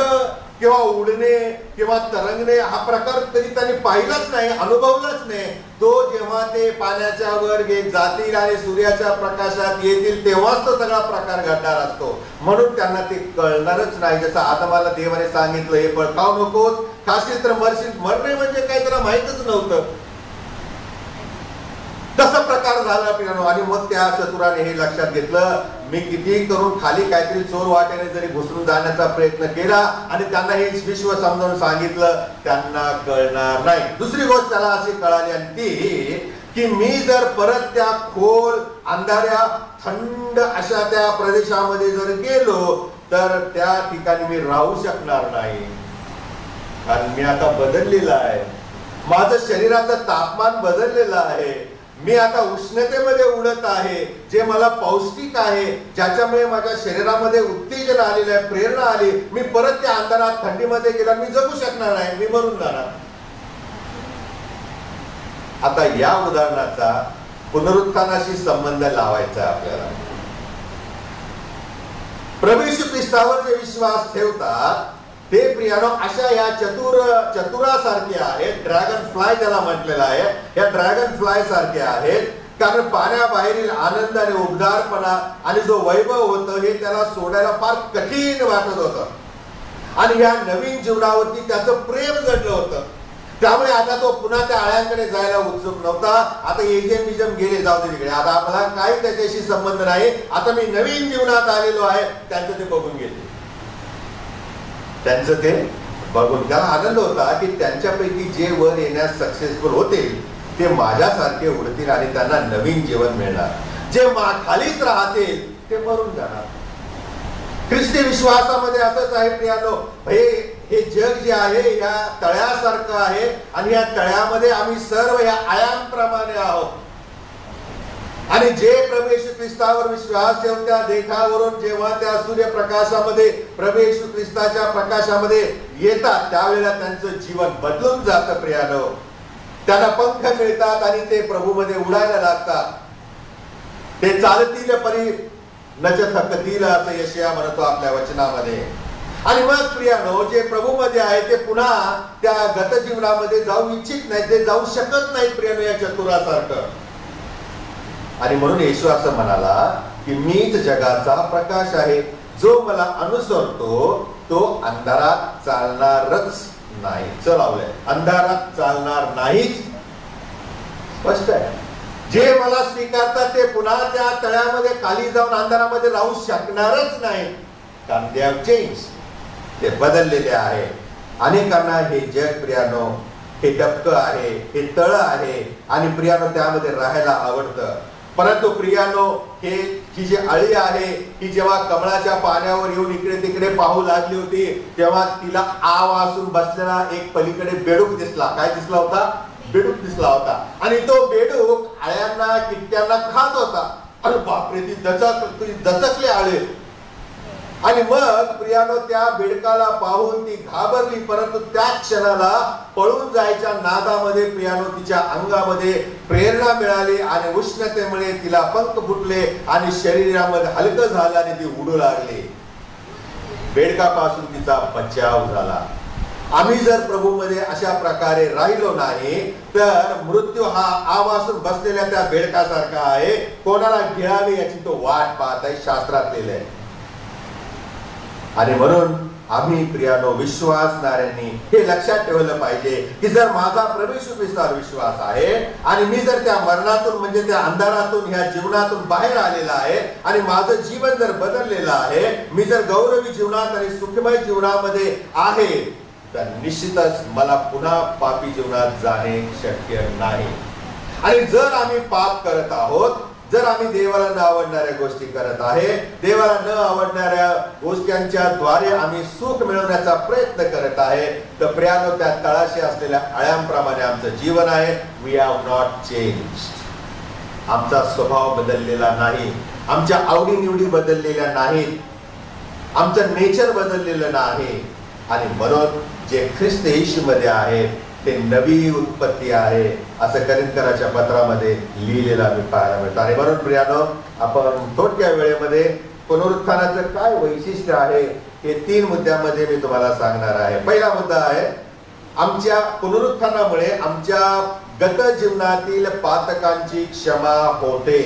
किंवा उडणे किंवा तरंगणे हा प्रकार कधी त्यांनी पाहिलाच नाही, अनुभवलाच नाही. तो जेव्हा ते पाण्याच्या वर जातील आणि सूर्याच्या प्रकाशात येतील तेव्हाच तो सगळा प्रकार घडणार असतो. म्हणून त्यांना ते कळणारच नाही. जसं आता मला देवाने सांगितलं, हे पळकावू नकोस, खाशील तर मरशील. मरणे म्हणजे काय त्याला माहितच नव्हतं. तसा प्रकार झाला पिरानो. आणि मग त्या चतुराने हे लक्षात घेतलं, मी कितीही करून खाली काहीतरी चोर वाटेने जरी घुसून जाण्याचा प्रयत्न केला आणि त्यांना हे विश्व समजावून सांगितलं, त्यांना कळणार नाही. दुसरी गोष्ट त्याला अशी कळाली आणि ती की मी जर परत त्या खोल अंधाऱ्या थंड अशा त्या प्रदेशामध्ये जर गेलो तर त्या ठिकाणी मी राहू शकणार नाही, कारण मी आता बदललेला आहे. माझं शरीराचं तापमान बदललेलं आहे. मी आता उष्णतेमध्ये उडत आहे, जे मला पौष्टिक आहे, ज्याच्यामुळे माझ्या शरीरामध्ये उत्तेजन आलेलं आहे, प्रेरणा आली. मी परत त्या अंधारात थंडीमध्ये गेला, मी जगू शकणार नाही, मी मरून जाणार. आता या उदाहरणाचा पुनरुत्थानाशी संबंध लावायचा आपल्याला. प्रभू येशू ख्रिस्तावर जे विश्वास ठेवतात ते प्रियानो अशा या चतुरासारखे आहेत. ड्रॅगन फ्लाय ज्याला म्हटलेलं आहे, या ड्रॅगन फ्लाय सारखे आहेत. कारण पाण्याबाहेरील आनंद आणि उबदारपणा आणि जो वैभव होतं हे त्याला सोडायला फार कठीण वाटत होतं. आणि या नवीन जीवनावरती त्याचं प्रेम जडलं होतं. त्यामुळे आता तो पुन्हा त्या आळ्यांकडे जायला उत्सुक नव्हता. आता एजम गेले, जाऊ दे तिकडे, आता आम्हाला काही त्याच्याशी संबंध नाही, आता मी नवीन जीवनात आलेलो आहे. त्यांचं ते बघून गेले. त्यांचं ते बघून त्याला आनंद होता की त्यांच्यापैकी जे वर येण्यास सक्सेसफुल होतील ते माझ्यासारखे उडतील आणि त्यांना नवीन जीवन मिळणार. जे खालीच राहतील ते मरून जाणार. ख्रिस्ती विश्वासामध्ये असंच आहे प्रियानो. हे जग जे आहे या तळ्यासारखं आहे आणि या तळ्यामध्ये आम्ही सर्व या आयांप्रमाणे आहोत. आणि जे प्रभू येशू ख्रिस्तावर विश्वास ठेवून त्या देठावरून जेव्हा त्या सूर्यप्रकाशामध्ये प्रभू येशू ख्रिस्ताच्या प्रकाशामध्ये येतात त्यावेळेला त्यांचं जीवन बदलून जातं प्रियानो. त्यांना पंख मिळतात आणि ते प्रभूमध्ये उडायला लागतात. ते चालतील परी नच थकतील असं यशया म्हणतो आपल्या वचनामध्ये. आणि मग प्रियानो जे प्रभूमध्ये आहे ते पुन्हा त्या गत जीवनामध्ये जाऊ इच्छित नाही, ते जाऊ शकत नाहीत प्रियानो या चतुरासारखं. आणि म्हणून येशू असं म्हणाला की मीच जगाचा प्रकाश आहे, जो मला अनुसरतो तो अंधारात चालणारच नाही. चलावलंय, अंधारात चालणार नाहीच, स्पष्ट आहे. जे मला स्वीकारतात ते पुन्हा त्या तळ्यामध्ये खाली जाऊन अंधारामध्ये राहू शकणारच नाही, कारण दे हॅव चेंज, ते बदललेले आहे. अनेकांना हे जग प्रियानो हे डबकं आहे, हे तळ आहे आणि प्रियानो त्यामध्ये राहायला आवडतं. परंतु प्रियानो ही जी अळी आहे ही जेव्हा कमळाच्या पाण्यावर येऊन इकडे तिकडे पाहू लागली होती तेव्हा तिला आव असून बसलेला एक पलीकडे बेडूक दिसला. काय दिसला होता? बेडूक दिसला होता. आणि तो बेडूक अळ्यांना किट्ट्यांना खात होता. अरे बापरे, ती दचकली आळे. आणि मग प्रियानो त्या बेडकाला पाहून ती घाबरली, परंतु त्या क्षणाला पळून जायच्या नादामध्ये प्रियानो तिच्या अंगामध्ये प्रेरणा मिळाली आणि उष्णतेमुळे तिला पंख फुटले आणि शरीरामध्ये हलकं झालं आणि ती उडू लागली. बेडकापासून तिचा बचाव झाला. आम्ही जर प्रभूमध्ये अशा प्रकारे राहिलो नाही तर मृत्यू हा आवासून बसलेल्या त्या बेडकासारखा आहे. कोणाला गिळावे याची तो वाट पाहत आहे, शास्त्रात लिहिलंय. आणि म्हणून आम्ही प्रियानो विश्वासणाऱ्यांनी हे लक्षात ठेवलं पाहिजे की जर माझा प्रभू येशू ख्रिस्तावर विश्वास आहे आणि मी जर त्या मरणातून म्हणजे त्या अंधारातून ह्या जीवनातून बाहेर आलेला आहे आणि माझं जीवन जर बदललेलं आहे, मी जर गौरवी जीवनात आणि सुखमय जीवनामध्ये आहे, तर निश्चितच मला पुन्हा पापी जीवनात जाणे शक्य नाही. आणि जर आम्ही पाप करत आहोत, जर आम्ही देवाला न आवडणाऱ्या गोष्टी करत आहे, देवाला न आवडणाऱ्या गोष्टींच्या द्वारे आम्ही सुख मिळवण्याचा प्रयत्न करत आहे, तर प्रियानो त्या तळाशी असलेल्या अळ्यांप्रमाणे आमचं जीवन आहे. We have not changed. आमचा स्वभाव बदललेला नाही, आमच्या आवडीनिवडी बदललेल्या नाहीत, आमचं नेचर बदललेलं नाही. आणि म्हणून जे ख्रिस्त येशूमध्ये आहे ते नवी उत्पत्ती आहे असं करिंथकराच्या पत्रामध्ये लिहिलेलं आम्ही पाहायला मिळतं. आणि म्हणून प्रियानो आपण थोडक्या वेळेमध्ये पुनरुत्थानाचं काय वैशिष्ट्य आहे हे 3 मुद्द्यामध्ये मी तुम्हाला सांगणार आहे. पहिला मुद्दा आहे आमच्या पुनरुत्थानामुळे आमच्या गत जीवनातील पातकांची क्षमा होते.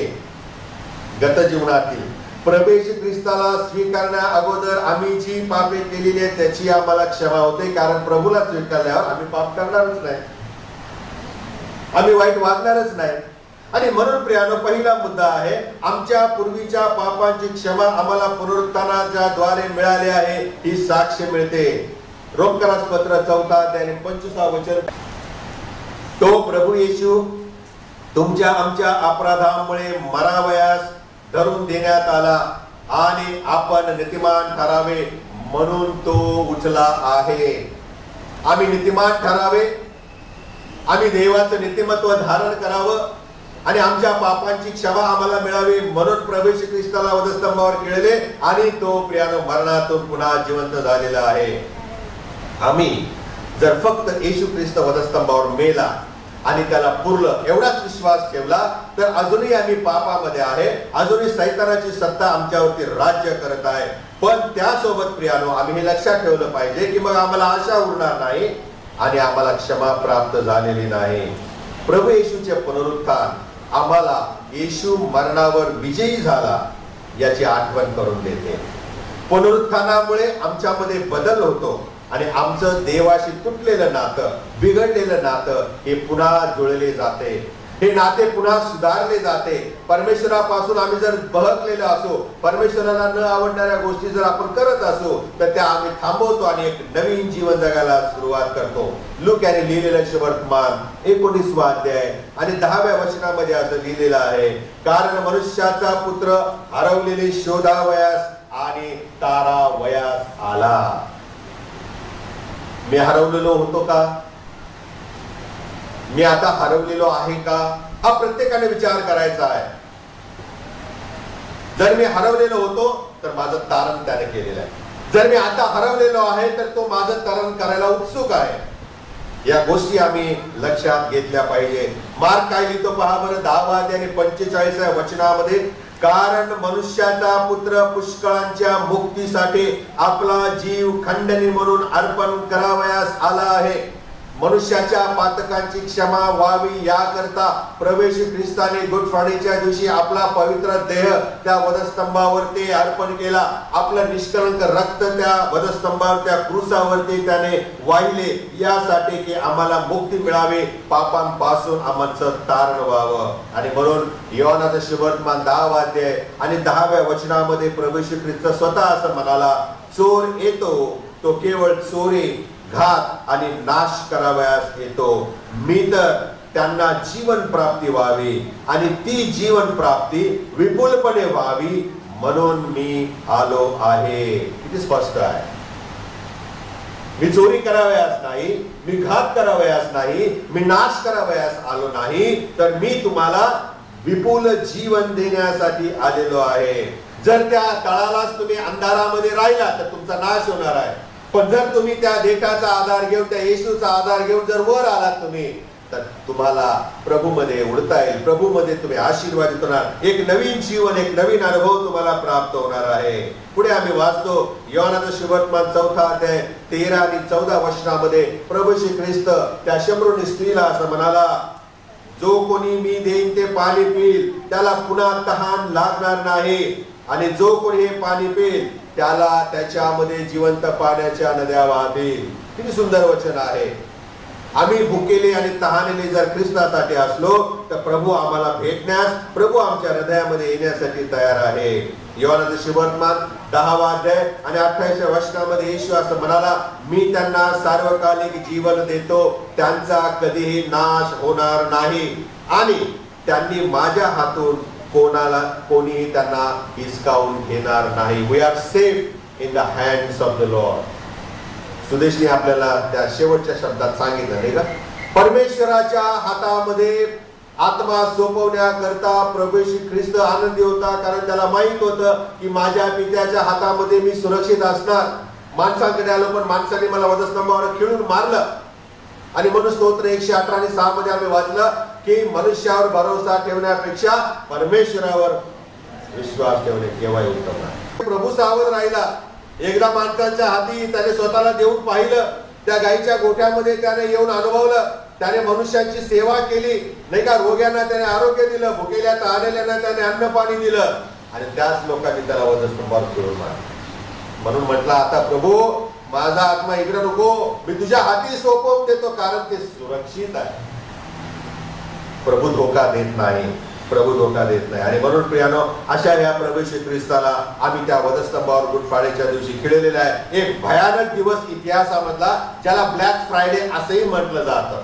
गत जीवनातील प्रभू येशू ख्रिस्ताला स्वीकारण्या अगोदर आम्ही जी पापे केलेली आहेत त्याची आम्हाला क्षमा होते, कारण प्रभूला स्वीकारल्यावर आम्ही पाप करणारच नाही, आम्ही वाईट वागणारच नाही. आणि म्हणून प्रियानो पहिला मुद्दा आहे आमच्या पूर्वीच्या पापांची क्षमा आम्हाला पुनरुत्थानाच्या द्वारे मिळाली आहे, ही साक्ष मिळते. रोमकरास पत्र 4 आणि 25 वचन, तो प्रभू येशू तुमच्या आमच्या अपराधामुळे मरावयास धरून देण्यात आला आणि आपण नीतिमान ठरावे म्हणून तो उठला आहे. आम्ही नीतिमान ठरावे, आम्ही देवाचं नीतिमत्व धारण करावं आणि आमच्या पापांची क्षमा आम्हाला मिळावी म्हणून प्रभू येशू ख्रिस्ताला वधस्तंभावर केलेले आणि तो प्रियानो मरणातून पुन्हा जिवंत झालेला आहे. आम्ही जर फक्त येशू ख्रिस्त वधस्तंभावर मेला आणि त्याला पुरलं एवढाच विश्वास ठेवला तर अजूनही आम्ही पापामध्ये आहे, अजूनही सैतानाची सत्ता आमच्यावरती राज्य करत आहे. पण त्यासोबत प्रियानो आम्ही हे लक्षात ठेवलं पाहिजे की मग आम्हाला आशा उरणार नाही आणि आम्हाला क्षमा प्राप्त झालेली नाही. प्रभू येशूचे पुनरुत्थान आम्हाला येशू मरणावर विजयी झाला याची आठवण करून देते. पुनरुत्थानामुळे आमच्यामध्ये बदल होतो आणि आमचं देवाशी तुटलेलं नातं, बिघडलेलं नातं हे पुन्हा जुळले जाते, हे नाते पुन्हा सुधारले जाते. परमेश्वरापासून आम्ही जर बहकलेलो असो, परमेश्वराला न आवडणाऱ्या गोष्टी जर आपण करत असो तर त्या आम्ही थांबवतो आणि एक नवीन जीवन जगायला सुरुवात करतो. लूक याने लिहिलेलं शुभवर्तमान 19 अध्याय आणि 10व्या वचनामध्ये असं लिहिलेलं आहे, कारण मनुष्याचा पुत्र हरवलेले शोधावयास आणि तारावयास आला. मी हरवलेलो होतो का? मी आता हरवलेलो आहे का? हा प्रत्येकाने विचार करायचा आहे. जर मी हरवलेलो होतो तर माझं तारण त्याने केलेलं आहे. जर मी आता हरवलेलो आहे तर तो माझं तारण करायला उत्सुक आहे. या गोष्टी आम्ही लक्षात घेतल्या पाहिजे. मार्क काय लिहितो पहा बरं, 10 आणि 45 वचनामध्ये, कारण मनुष्याचा पुत्र पुष्कळांच्या मुक्तीसाठी आपला जीव खंडणी म्हणून अर्पण करावयास आला आहे. मनुष्याच्या पातकांची क्षमा व्हावी याकरता प्रवेश ख्रिस्ताने गुड फ्रायडेच्या दिवशी आपला पवित्र देह त्या वधस्तंभावरती अर्पण केला. आपलं निष्कलंक रक्त त्या वधस्तंभावर, त्या क्रूसावरती त्याने वाहिले, यासाठी की आम्हाला मुक्ती मिळावी, पापांपासून आमचं तारण व्हावं. आणि म्हणून योहानाचा सुवर्तमान 10 आणि 10व्या वचनामध्ये प्रवेश ख्रिस्त स्वतः असं म्हणाला, चोर येतो तो केवळ चोरी, घात आणि नाश करावयास येतो. मी तर त्यांना जीवन प्राप्ती व्हावी आणि ती जीवन प्राप्ती विपुलपणे व्हावी म्हणून मी आलो आहे. किती स्पष्ट आहे. मी चोरी करावयास नाही, मी घात करावयास नाही, मी नाश करावयास आलो नाही, तर मी तुम्हाला विपुल जीवन देण्यासाठी आलेलो आहे. जर त्या तळालाच तुम्ही अंधारामध्ये राहिला तर तुमचा नाश होणार आहे. पण जर तुम्ही त्या देठाचा आधार घेऊन, त्या येशूचा आधार घेऊन जर वर आलात तुम्ही, तर तुम्हाला प्रभूमध्ये उडता येईल. प्रभूमध्ये तुम्ही आशीर्वादित होणार. एक नवीन जीवन, एक नवीन अनुभव तुम्हाला प्राप्त होणार आहे. पुढे आम्ही वाचतो योहानाचा सुवर्तमान 4 अध्याय 13 आणि 14 वचनामध्ये, प्रभू श्री ख्रिस्त त्या शमरोनी स्त्रीला असं म्हणाला, जो कोणी मी देईन ते पाणी पिईल त्याला पुन्हा तहान लागणार नाही, आणि जो कोणी हे पाणी पिईल त्याला त्याच्यामध्ये जिवंत पाण्याच्या नद्या वाहतील. किती सुंदर वचन आहे. आम्ही भुकेले आणि तहानेले जर ख्रिस्तासाठी असलो तर प्रभू आम्हाला भेटण्यास, प्रभू आमच्या हृदयामध्ये येण्यासाठी तयार आहे. योहानाचे सुवर्तमान 10 अध्याय आणि 28 वचनामध्ये येशू असं म्हणाला, मी त्यांना सार्वकालिक जीवन देतो, त्यांचा कधीही नाश होणार नाही आणि त्यांनी माझ्या हातून कोणीही त्यांना हिसकावून घेणार नाही. We are safe in the hands of the lord. सुदेशने आपल्याला त्या शेवटच्या शब्दात सांगितलं नाही का, परमेश्वराच्या हातामध्ये आत्मा सोपवण्याकरता प्रभू श्री ख्रिस्त आनंदी होता, कारण त्याला माहित होतं की माझ्या पित्याच्या हातामध्ये मी सुरक्षित असणार. माणसांकडे आलो पण माणसाने मला वधस्तंभावर खिळून मारलं. आणि म्हणून स्तोत्र 118 आणि 6 मध्ये आम्ही वाचलं की मनुष्यावर भरोसा ठेवण्यापेक्षा परमेश्वरावर विश्वास ठेवणे केव्हाही उत्तम आहे. प्रभू सावध राहिला. एकदा माणसाच्या हाती त्याने स्वतःला देऊन पाहिलं. त्या गायीच्या गोठ्यामध्ये त्याने येऊन अनुभवलं. त्याने मनुष्यांची सेवा केली नाही का. रोग्यांना त्याने आरोग्य दिलं, भुकेल्या तहानलेल्यांना त्याने अन्न पाणी दिलं, आणि त्याच लोकांनी त्याला वधस्तंभावर खिळून मारलं. म्हणून म्हटलं, आता प्रभू माझा आत्मा इकडे नको, मी तुझ्या हाती सोपवून देतो, कारण ते सुरक्षित आहे. प्रभू धोका देत नाही, प्रभू धोका देत नाही. आणि म्हणून प्रियानो, अशा या प्रभू श्री ख्रिस्ताला आम्ही त्या वधस्तंभावर गुड फ्रायडेच्या दिवशी खिळलेला आहे. एक भयानक दिवस इतिहासामधला, ज्याला ब्लॅक फ्रायडे असंही म्हटलं जातं,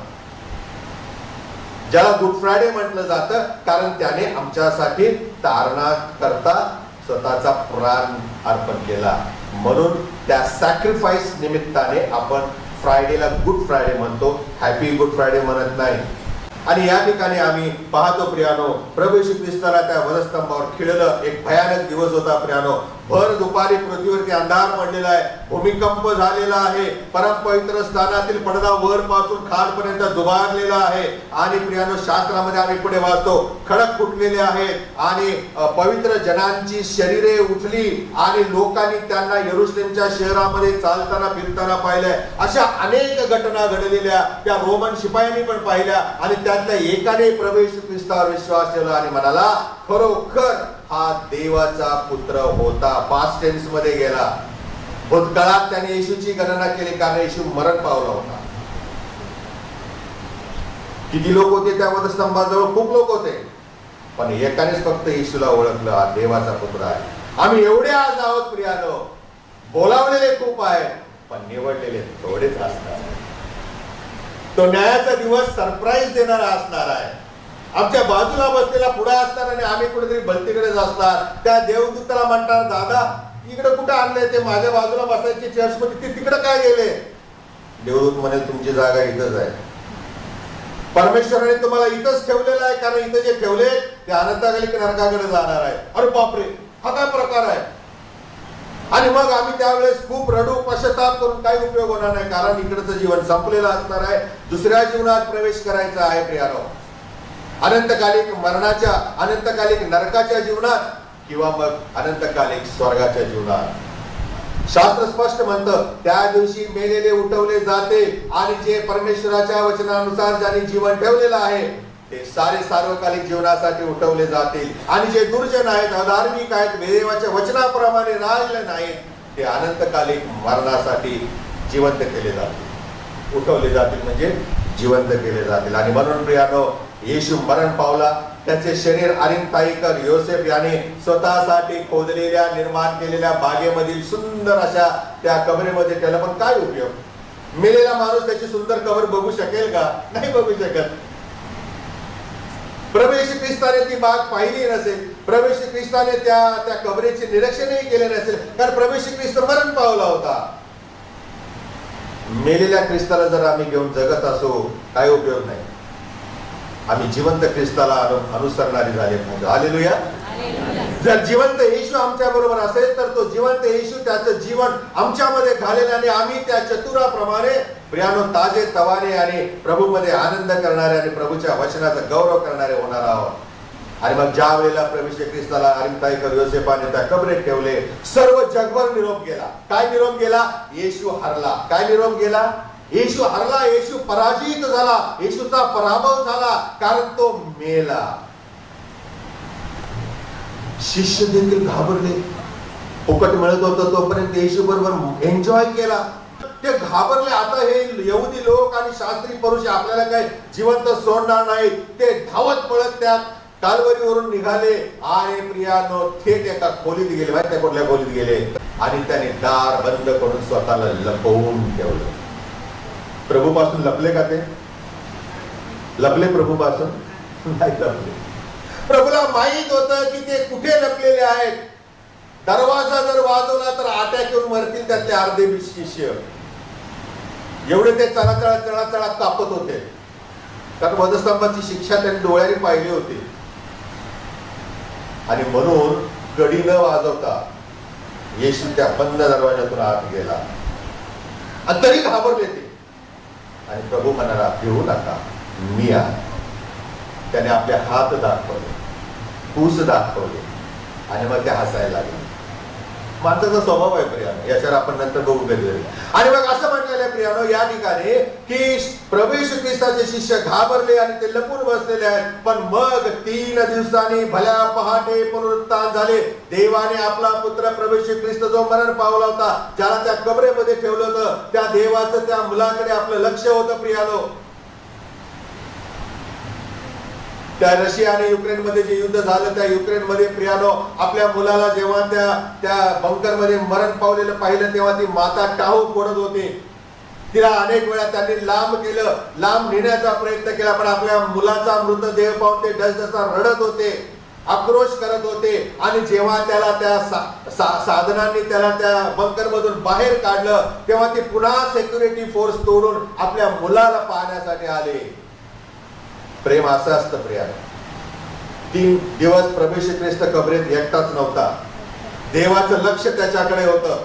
ज्याला गुड फ्रायडे म्हटलं जातं, कारण त्याने आमच्यासाठी तारणाकरता स्वतःचा प्राण अर्पण केला. म्हणून त्या सॅक्रिफाईस निमित्ताने आपण फ्रायडेला गुड फ्रायडे म्हणतो, हॅपी गुड फ्रायडे म्हणत नाही. आणि या ठिकाणी आम्ही पाहतो प्रियानो, प्रभू श्री ख्रिस्ताला त्या वधस्तंभावर खिळलं. एक भयानक दिवस होता प्रियानो. भर दुपारी पृथ्वीवरती अंधार पडलेला आहे, भूमिकंप झालेला आहे, परम पवित्र स्थानातील पडदा वर पासून खालपर्यंत दुभारलेला आहे. आणि प्रियानो, शास्त्रामध्ये आम्ही पुढे वाचतो, खडक फुटलेले आहेत आणि पवित्र जनांची शरीरे उठली आणि लोकांनी त्यांना यरुशलेमच्या शहरामध्ये चालताना फिरताना पाहिलंय. अशा अनेक घटना घडलेल्या त्या रोमन शिपायांनी पण पाहिल्या. आणि त्यातल्या एकाने प्रभू येशू ख्रिस्तावर विश्वास ठेवला आणि म्हणाला, खरोखर हा देवाचा पुत्र होता. पास्ट टेन्स मध्ये गेला. भूतकाळात त्याने येशूची गणना केली, कारण येशू मरण पावला होता. किती लोक होते त्या वधस्तंभाजवळ? खूप लोक होते. पण एकानेच फक्त येशूला ओळखलं, हा देवाचा पुत्र आहे. आम्ही एवढे आज आहोत प्रियानो, बोलावलेले खूप आहेत, पण निवडलेले थोडेच असतात. तो न्यायाचा दिवस सरप्राईज देणारा असणार आहे. आमच्या बाजूला बसलेला पुढे असणार आणि आम्ही कुठेतरी भलतीकडेच असणार. त्या देवदूताला म्हणणार, दादा इकडे कुठे आणले? ते माझ्या बाजूला बसायचे चर्च मध्ये, ते तिकडे काय गेले? देवदूत म्हणेल तुमची जागा इथंच आहे. परमेश्वराने तुम्हाला इथंच ठेवलेलं आहे, कारण इथं जे ठेवले ते अनंताखाली नरकाकडे जाणार आहे. अरे बापरे, हा काय प्रकार आहे. आणि मग आम्ही त्यावेळेस खूप रडू, पश्चाताप करून काही उपयोग होणार नाही, कारण इकडचं जीवन संपलेलं असणार आहे. दुसऱ्या जीवनात प्रवेश करायचा आहे प्रियानो, अनंतकालिक मरणाच्या, अनंतकालिक नरकाच्या जीवनात किंवा मग अनंतकालिक स्वर्गाच्या जीवनात. शास्त्र स्पष्ट म्हणतं त्या दिवशी मेलेले उठवले जाते आणि जे परमेश्वराच्या वचनानुसार ज्यांनी जीवन ठेवलेलं आहे ते सारे सार्वकालिक जीवनासाठी उठवले जातील. आणि जे दुर्जन आहेत, अधार्मिक आहेत, देवाच्या वचनाप्रमाणे राहिले नाहीत, ते अनंतकालिक मरणासाठी जिवंत केले जातील, उठवले जातील, म्हणजे जिवंत केले जातील. आणि म्हणून प्रियानो, येशू मरण पावला, त्याचे शरीर अरिमथाईकर योसेफ याने स्वतःसाठी खोदलेल्या, निर्माण केलेल्या बागेमधील सुंदर अशा त्या कबरेमध्ये ठेवलं. पण काय उपयोग, मेलेला माणूस त्याची सुंदर कबर बघू शकेल का? नाही बघू शकत. प्रभू येशू ख्रिस्ताने ती बाग पाहिली नसेल, प्रभू येशू ख्रिस्ताने त्या कबरेचे निरीक्षणही केले नसेल, कारण प्रभू येशू ख्रिस्त मरण पावला होता. मेलेल्या ख्रिस्ताला जर आम्ही घेऊन जगत असो काय उपयोग नाही. आम्ही जिवंत ख्रिस्ताला अनुसरणारी झाले पाहिजे. हालेलुया. जर जिवंत येशू आमच्या बरोबर असेल तर तो जिवंत येशू त्याचं जीवन आमच्यामध्ये घालेल आणि आम्ही त्या चतुराप्रमाणे प्रियानो ताजे तवाने आणि प्रभूमध्ये आनंद करणारे आणि प्रभूच्या वचनाचा गौरव करणारे होणार आहोत. आणि मग ज्या वेळेला प्रभू श्री ख्रिस्ताला अरिमथाईकर योसेफाने त्या कबरेत ठेवले, सर्व जगभर निरोप गेला. काय निरोप गेला? येशू हरला. काय निरोप गेला? येशू हरला, येशू पराजित झाला, येशूचा पराभव झाला, कारण तो मेला. शिष्य देखील घाबरले. फुकट मिळत होतं तोपर्यंत येशू बरोबर एन्जॉय केला, ते घाबरले. आता हे यहुदी लोक आणि शास्त्री पुरुष आपल्याला काय जिवंत सोडणार नाही. ते धावत पळत त्या कालवरीवरून निघाले आणि प्रियानो थेट एका खोलीत गेले. माहिती आहे कुठल्या खोलीत गेले? आणि त्याने दार बंद करून स्वतःला लपवून ठेवलं. प्रभूपासून लपले का ते? लपले प्रभूपासून? नाही लपले. प्रभूला माहित होतं की ते कुठे लपलेले आहेत. दरवाजा जर वाजवला तर अटॅक येऊन मरतील त्यातले अर्धे शिष्य. एवढे ते चळा चळा कापत होते, कारण वधस्तंभाची शिक्षा त्यांनी डोळ्याने पाहिली होती. आणि म्हणून कडी न वाजवता येशू त्या बंद दरवाजातून आत गेला. आणि तरी घाबरले ते. आणि प्रभू म्हणाला, भिवू नका, मी आहे. त्याने आपले हात दाखवले, पूस दाखवले आणि मग ते हसायला लागले. माणसाचा स्वभाव आहे प्रियानो, याच्यावर आपण नंतर बघू कधी. आणि मग असं म्हटलेलं आहे प्रियानो या ठिकाणी की प्रभू येशू ख्रिस्ताचे शिष्य घाबरले आणि ते लपून बसलेले आहेत. पण मग 3 दिवसांनी भल्या पहाटे पुनरुत्थान झाले. देवाने आपला पुत्र प्रभू येशू ख्रिस्त जो मरण पावला होता, ज्याला त्या कबरेमध्ये ठेवलं होतं, त्या देवाचं त्या मुलाकडे आपलं लक्ष होतं प्रियानो. त्या रशिया आणि युक्रेन मध्ये जे युद्ध झालं, त्या युक्रेन मध्ये प्रियानो आपल्या मुलाला जेव्हा त्या बंकर मध्ये मरण पावलेलं पाहिलं, तेव्हा ती माता टाहू फोडत होती. तिला अनेक वेळा त्यांनी लांब केलं, लांब नेण्याचा प्रयत्न केला, पण आपल्या मुलाचा मृतदेह पाहून ते डसडसा रडत होते, आक्रोश करत होते. आणि जेव्हा त्याला त्या साधनांनी त्याला त्या बंकर मधून बाहेर काढलं, तेव्हा ते पुन्हा सिक्युरिटी फोर्स तोडून आपल्या मुलाला पाहण्यासाठी आले. प्रेम असं असतं प्रियानो. 3 दिवस प्रभू येशू ख्रिस्त कबरेत एकटाच नव्हता. देवाचं लक्ष त्याच्याकडे होतं.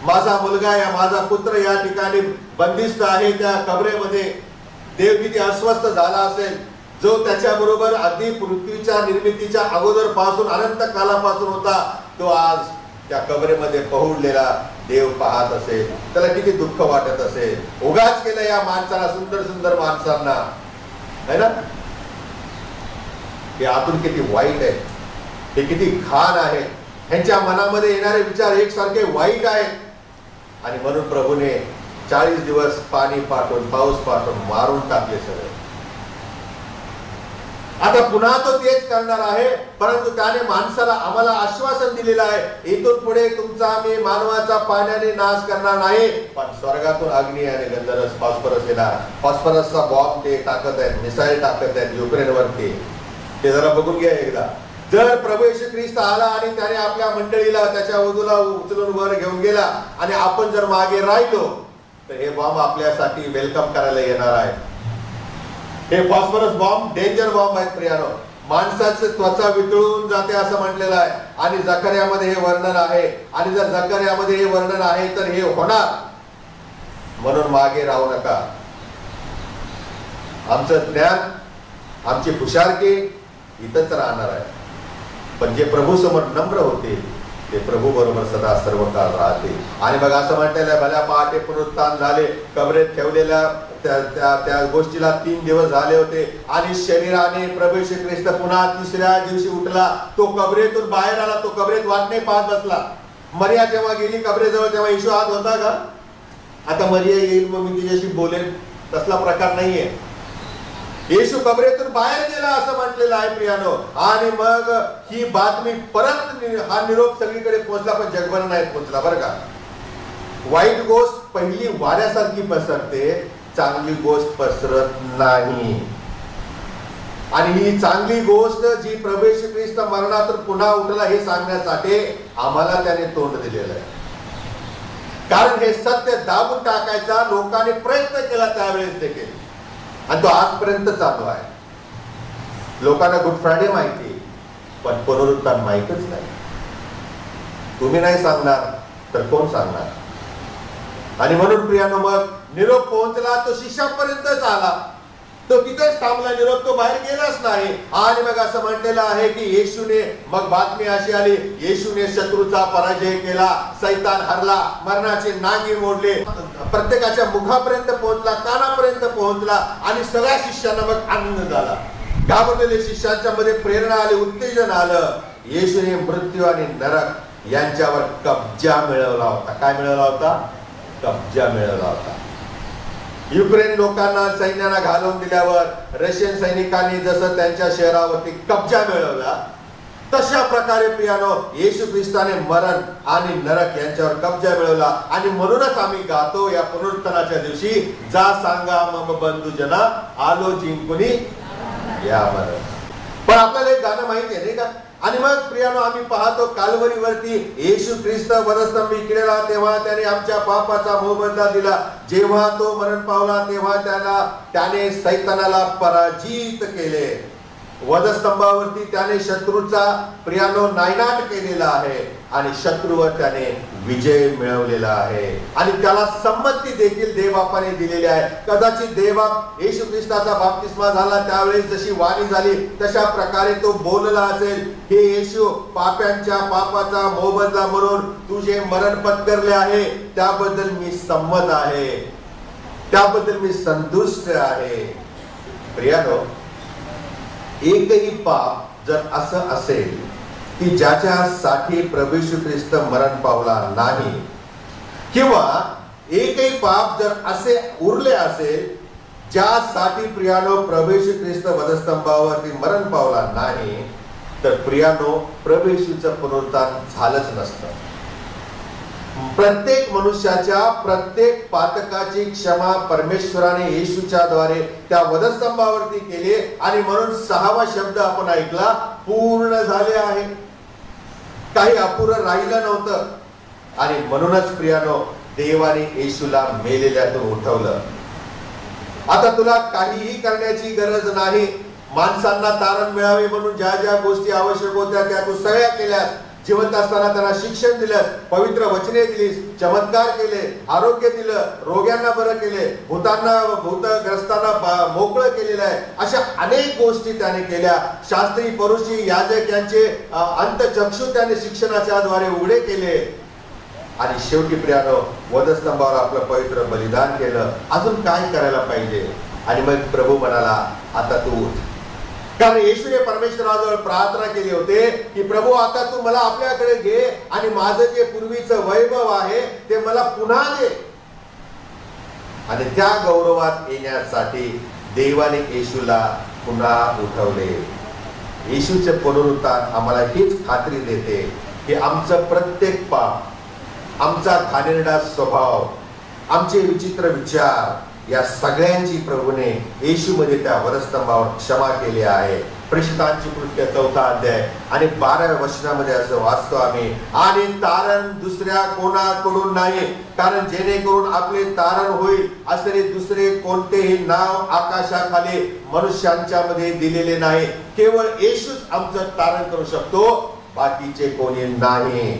माझा मुलगा, या माझा पुत्र या ठिकाणी बंदिस्त आहे त्या कबरेमध्ये. देव किती अस्वस्थ झाला असेल, जो त्याच्या बरोबर अगदी पृथ्वीच्या निर्मितीच्या अगोदर पासून अनंत कालापासून होता, तो आज त्या कबरेमध्ये पहुडलेला देव पाहत असेल. त्याला किती दुःख वाटत असेल. उगाच केलं या माणसाला, सुंदर सुंदर माणसांना, है ना. हे आतून किती वाईट आहे, हे किती घाण आहे. ह्यांच्या मनामध्ये येणारे विचार एकसारखे वाईट आहेत. आणि म्हणून प्रभूने 40 दिवस पाणी पाठवून, पाऊस पाठवून मारून टाकले सगळे. आता पुन्हा तो तेच करणार आहे, परंतु त्याने माणसाला, आम्हाला आश्वासन दिलेलं आहे, इथून पुढे तुमचा आम्ही मानवाचा पाण्याने नाश करणार नाही, पण स्वर्गातून अग्नी आणि गंधरस, फॉस्फरस येणार. फॉस्फरसचा बॉम्ब ते टाकत आहेत, मिसाईल टाकत आहेत युक्रेनवरती. ते जरा बघून घ्या एकदा. जर प्रभू येशू ख्रिस्त आला आणि त्याने आपल्या मंडळीला, त्याच्या वधूला उचलून वर घेऊन गेला आणि आपण जर मागे राहिलो, तर हे बॉम्ब आपल्यासाठी वेलकम करायला येणार आहे. हे फॉस्फरस बॉम्ब डेंजर बॉम्ब आहेत प्रियानो. माणसाची त्वचा वितळून जाते असं म्हटलेलं आहे आणि जकर्यामध्ये हे वर्णन आहे. आणि जर जकर्यामध्ये हे वर्णन आहे तर हे होणार, म्हणून मागे राहू नका. आमचं ज्ञान, आमची हुशारकी इथंच राहणार आहे, पण जे प्रभू समोर नम्र होते ते प्रभू बरोबर सदा सर्व काळ राहते. आणि मग असं म्हटलेलं आहे, भल्या पहाटे पुनरुत्थान झाले. कबरेत ठेवलेल्या त्या गोष्टीला 3 दिवस झाले होते आणि शरीराने प्रभू श्री ख्रिस्त पुन्हा 3ऱ्या दिवशी उठला. तो कबरेतून बाहेर आला. तो कबरेत वाटणे पाहत बसला. मरिया जेव्हा गेली कबरेजवळ तेव्हा येशू आत होता का? आता मरिया येईल मग मी तिच्याशी बोलेन, तसला प्रकार नाहीये. येशू कबरेतून बाहेर गेला असं म्हटलेलं आहे प्रियानो. आणि मग ही बातमी परत हा निरोप सगळीकडे पोहोचला, पण जगभर नाही पोहोचला बरं का. वाईट गोष्ट पहिली वाऱ्यासारखी पसरते, चांगली गोष्ट पसरत नाही. आणि ही चांगली गोष्ट जी प्रभू येशू ख्रिस्त मरणातून पुन्हा उठला हे सांगण्यासाठी आम्हाला त्याने तोंड दिलेलं आहे. कारण हे सत्य दाबून टाकायचा लोकांनी प्रयत्न केला त्यावेळेस देखील, आणि तो आजपर्यंत चालू आहे. लोकांना गुड फ्रायडे माहिती, पण पुनरुत्थान माहितच नाही. तुम्ही नाही सांगणार तर कोण सांगणार? आणि म्हणून प्रियानो मग निरोप पोहोचला. तो शिष्यापर्यंतच आला. तो तिथेच थांबला. निरोप तो बाहेर गेलाच नाही. आणि मग असं म्हटलेलं आहे की येशूने, मग बातमी अशी आली, येशूने शत्रूचा पराजय केला, सैतान हरला, मरणाचे नांगी मोडले, प्रत्येकाच्या मुखापर्यंत पोहोचला, कानापर्यंत पोहोचला. आणि सगळ्या शिष्यांना मग आनंद झाला. घाबरलेल्या शिष्यांच्या मध्ये प्रेरणा आली, उत्तेजन आलं. येशूने मृत्यू आणि नरक यांच्यावर कब्जा मिळवला होता. काय मिळवला होता? कब्जा मिळवला होता. युक्रेन लोकांना सैन्याला घालवून दिल्यावर रशियन सैनिकांनी जसं त्यांच्या शहरावरती कब्जा मिळवला, तशा प्रकारे प्रियानो येशू ख्रिस्ताने मरण आणि नरक यांच्यावर कब्जा मिळवला. आणि म्हणूनच आम्ही गातो या पुनरुत्थानाच्या दिवशी, जा सांगा मम बंधुजना, आलो जिंकुनी या मरण. पण आपल्याला एक गाणं माहिती आहे नाही का? आणि मग प्रियानो आम्ही पाहतो काल्वरीवरती येशू ख्रिस्त वधस्तंभी केलेला, तेव्हा त्याने आमच्या पापाचा मोबदला दिला. जेव्हा तो मरण पावला तेव्हा त्याने सैतानाला पराजित केले. वधस्तंभावरती त्याने शत्रूचा प्रियानो नायनाट केलेला आहे आणि शत्रूवर त्याने विजय मिळवलेला आहे. आणि त्याला संमती देखील देवबापाने दिलेली आहे. कदाचित देवबाप येशू ख्रिस्ताचा बाप्तिस्मा झाला त्यावेळेस जशी वाणी झाली तशा प्रकारे तो बोलला असेल, हे येशू, पाप्यांच्या पापाचा मोबदला म्हणून तू जे मरण पत्करले आहे त्याबद्दल मी संमत आहे, त्याबद्दल मी संतुष्ट आहे. प्रियानो, एकही पाप जर असं असेल की ज्याच्यासाठी प्रभू येशू ख्रिस्त मरण पावला नाही, किंवा एकही पाप जर असे उरले असेल ज्यासाठी प्रियानो प्रभू येशू ख्रिस्त वधस्तंभावरती मरण पावला नाही, तर प्रियानो प्रभू येशूचं पुनरुत्थान झालंच नसतं. प्रत्येक मनुष्याच्या प्रत्येक पातकाची क्षमा परमेश्वराने येशूच्या द्वारे त्या वधस्तंभावरती केली. आणि म्हणून 6वा शब्द आपण ऐकला, पूर्ण झाले आहे. काही अपुरं राहिलं नव्हतं. आणि म्हणूनच प्रियानो देवाने येशूला मेलेल्यातून उठवलं. आता तुला काहीही करण्याची गरज नाही. माणसांना तारण मिळावे म्हणून ज्या ज्या गोष्टी आवश्यक होत्या त्या तू सगळ्या केल्यास. जिवंत असताना त्यांना शिक्षण दिलंस, पवित्र वचने दिलीस, चमत्कार केले, आरोग्य दिलं, रोग्यांना बरं केले, भूतग्रस्तांना मोकळं केलेलं आहे. अशा अनेक गोष्टी त्याने केल्या. शास्त्री, परुषी, याजक यांचे अंतचक्षु त्याने शिक्षणाच्या द्वारे उघडे केले. आणि शेवटी प्रियानो वधस्तंभावर आपलं पवित्र बलिदान केलं. अजून काय करायला पाहिजे? आणि मग प्रभू म्हणाला, आता तू उठ. कारण येशूने परमेश्वराजवळ प्रार्थना केली होते की प्रभू, आता तू मला आपल्याकडे घे आणि माझं जे पूर्वीचं वैभव आहे ते मला पुन्हा दे. आणि त्या गौरवात येण्यासाठी देवाने येशूला पुन्हा उठवले. येशूचे पुनरुत्थान आम्हाला हीच खात्री देते की आमचं प्रत्येक पाप, आमचा घाणेरडा स्वभाव, आमचे विचित्र विचार, या सगळ्यांची प्रभूने येशूमध्ये त्या वधस्तंभावर क्षमा केली आहे. प्रेषितांची कृत्य 4 अध्याय आणि 12व्या वचनामध्ये असं वाचतो आम्ही, आणि तारण दुसऱ्या कोणाकडून नाही, कारण जेणेकरून आपले तारण होईल असे दुसरे कोणतेही नाव आकाशाखाली मनुष्यांच्या मध्ये दिलेले नाही. केवळ येशूच आमचं तारण करू शकतो, बाकीचे कोणी नाही.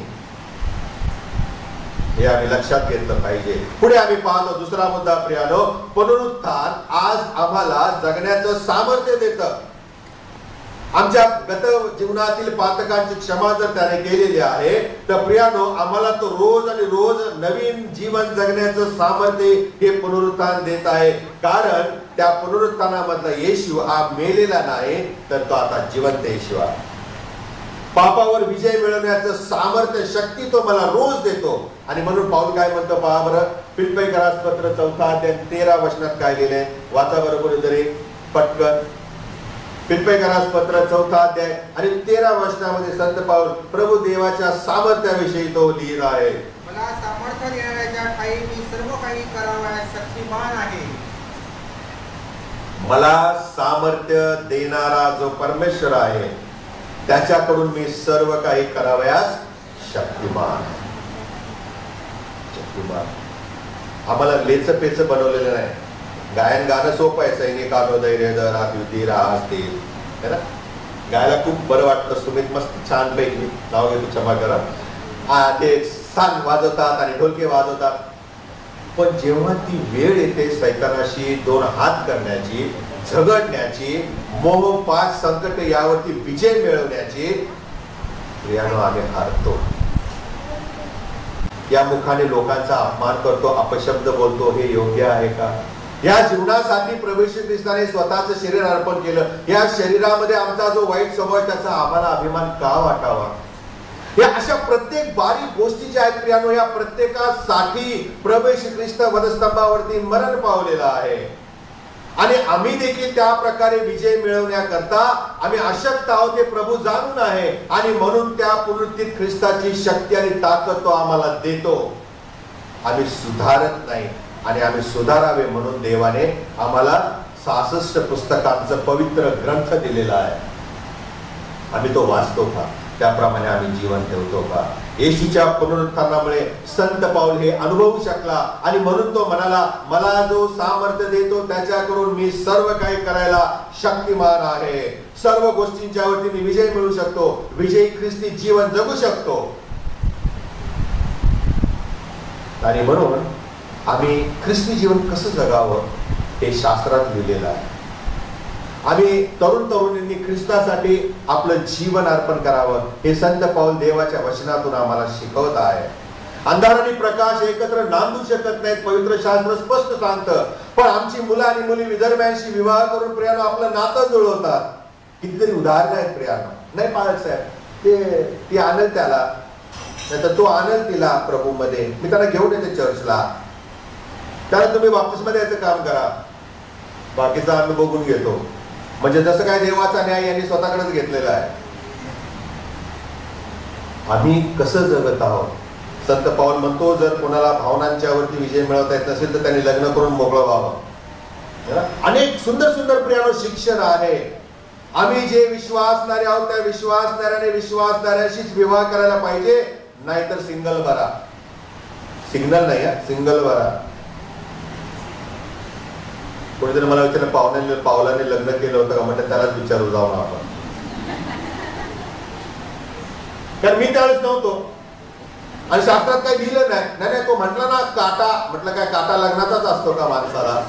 हे आम्ही लक्षात घेतलं पाहिजे. पुढे आम्ही पाहतो दुसरा मुद्दा प्रियानो, पुनरुत्थान आज आम्हाला जगण्याचं सामर्थ्य देतं. आमच्या गत जीवनातील पातकांची क्षमा जर त्याने केलेली आहे, तर प्रियानो आम्हाला तो रोज आणि रोज नवीन जीवन जगण्याचं सामर्थ्य हे पुनरुत्थान देत आहे. कारण त्या पुनरुत्थानामधला येशू हा मेलेला नाही, तर तो आता जिवंत येशू आहे. पापावर विजय मिळवण्याचं सामर्थ्य, शक्ती तो मला रोज देतो. आणि म्हणून पाऊल काय म्हणतो पहा बरं, फिलिप्पीकरास पत्र 4 अध्याय 13 वचनात काय लिहिलंय, वाचा बरं कोणीतरी पटकन. फिलिप्पीकरास पत्र 4 अध्याय आणि 13 वचनामध्ये संत पाऊल प्रभू देवाच्या सामर्थ्याविषयी तो लिहिला आहे. मला सामर्थ्य देणाऱ्याच्या ठायी मी सर्व काही करावयास शक्तिमान आहे. मला सामर्थ्य देणारा जो परमेश्वर आहे, त्याच्याकडून मी सर्व काही करावयास शक्तिमान. आम्हाला लेच पेच बनवलेलं नाही. गायन गाणं सोपं आहे, सैनिक आलो धैर्य धर युती राहतील, है ना. गायला खूप बरं वाटतं. सुमित मस्त छान पैकी नाव घेतो, क्षमा करा, ते सांग वाजवतात आणि ढोलके वाजवतात. पण जेव्हा ती वेळ येते सैतानाशी 2 हात करण्याची, झगडण्याची, मोह पाच संकट यावरती विजय मिळवण्याची, प्रियानो आम्ही हारतो. या मुखाने लोकांचा अपमान करतो, अपशब्द बोलतो, हे योग्य आहे का? या जीवनासाठी प्रभू येशू ख्रिस्ताने स्वतःचं शरीर अर्पण केलं. या शरीरामध्ये आमचा जो वाईट स्वभाव, त्याचा आम्हाला अभिमान का वाटावा? या अशा प्रत्येक बारीक गोष्टी ज्या आहेत प्रियानो, या प्रत्येकासाठी प्रभू येशू ख्रिस्त वधस्तंभावरती मरण पावलेला आहे. आणि आम्ही देखील त्या प्रकारे विजय मिळवण्याकरता आम्ही अशक्त आहोत हे प्रभू जाणून आहे. आणि म्हणून त्या पुनरुत्थित ख्रिस्ताची शक्ती आणि ताकद तो आम्हाला देतो. आम्ही सुधारत नाही, आणि आम्ही सुधारावे म्हणून देवाने आम्हाला 66 पुस्तकांचं पवित्र ग्रंथ दिलेला आहे. आम्ही तो वाचतो का? त्याप्रमाणे आम्ही जीवन ठेवतो का? येशूच्या पुनरुत्थानामुळे संत पाऊल हे अनुभवू शकला. आणि म्हणून तो म्हणाला, मला जो सामर्थ्य देतो त्याच्याकडून मी सर्व काही करायला शक्तिमान आहे. सर्व गोष्टींच्या वरती मी विजय मिळवू शकतो, विजयी ख्रिस्ती जीवन जगू शकतो. आणि म्हणून आम्ही ख्रिस्ती जीवन कसं जगावं हे शास्त्रात लिहिलेलं आहे. आम्ही तरुणींनी ख्रिस्तासाठी आपलं जीवन अर्पण करावं हे संत पाऊल देवाच्या वचनातून आम्हाला शिकवत आहे. अंधार आणि प्रकाश एकत्र नांदू शकत नाहीत, पवित्र शास्त्र स्पष्ट सांगतं. पण आमची मुलं आणि मुली विधर्म्यांशी विवाह करून प्रियानो आपलं नातं जुळवतात. कितीतरी उदाहरणं आहेत प्रियानो. नाही पाळत साहेब, ती आणल त्याला, नाही तर तो आणल तिला प्रभू मध्ये, मी त्यांना घेऊन येते चर्चला, त्याला तुम्ही बाप्तिस्मा याचं काम करा, बाकीचा आम्ही बघून घेतो. म्हणजे जसं काय देवाचा न्याय यांनी स्वतःकडेच घेतलेला आहे. आम्ही कसं जगत आहोत? संत पाऊल म्हणतो, जर कोणाला भावनांच्या वरती विजय मिळवता येत नसेल तर त्यांनी लग्न करून मोकळं व्हावं. अनेक सुंदर सुंदर प्रियानो शिक्षण आहे. आम्ही जे विश्वासणारे आहोत त्या विश्वासणाऱ्याने विश्वासणाऱ्याशीच विवाह करायला पाहिजे, नाहीतर सिंगल भरा. सिग्नल नाही, सिंगल भरा. कोणीतरी मला विचारलं, पावलाने लग्न केलं होतं का? म्हटलं त्यालाच विचारू जाऊन आपण, कारण मी त्यावेळेस नव्हतो आणि शास्त्रात काही लिहिलं नाही. नाही तो म्हटला ना काटा, म्हटलं काय काटा लग्नाचाच असतो का माणसाला?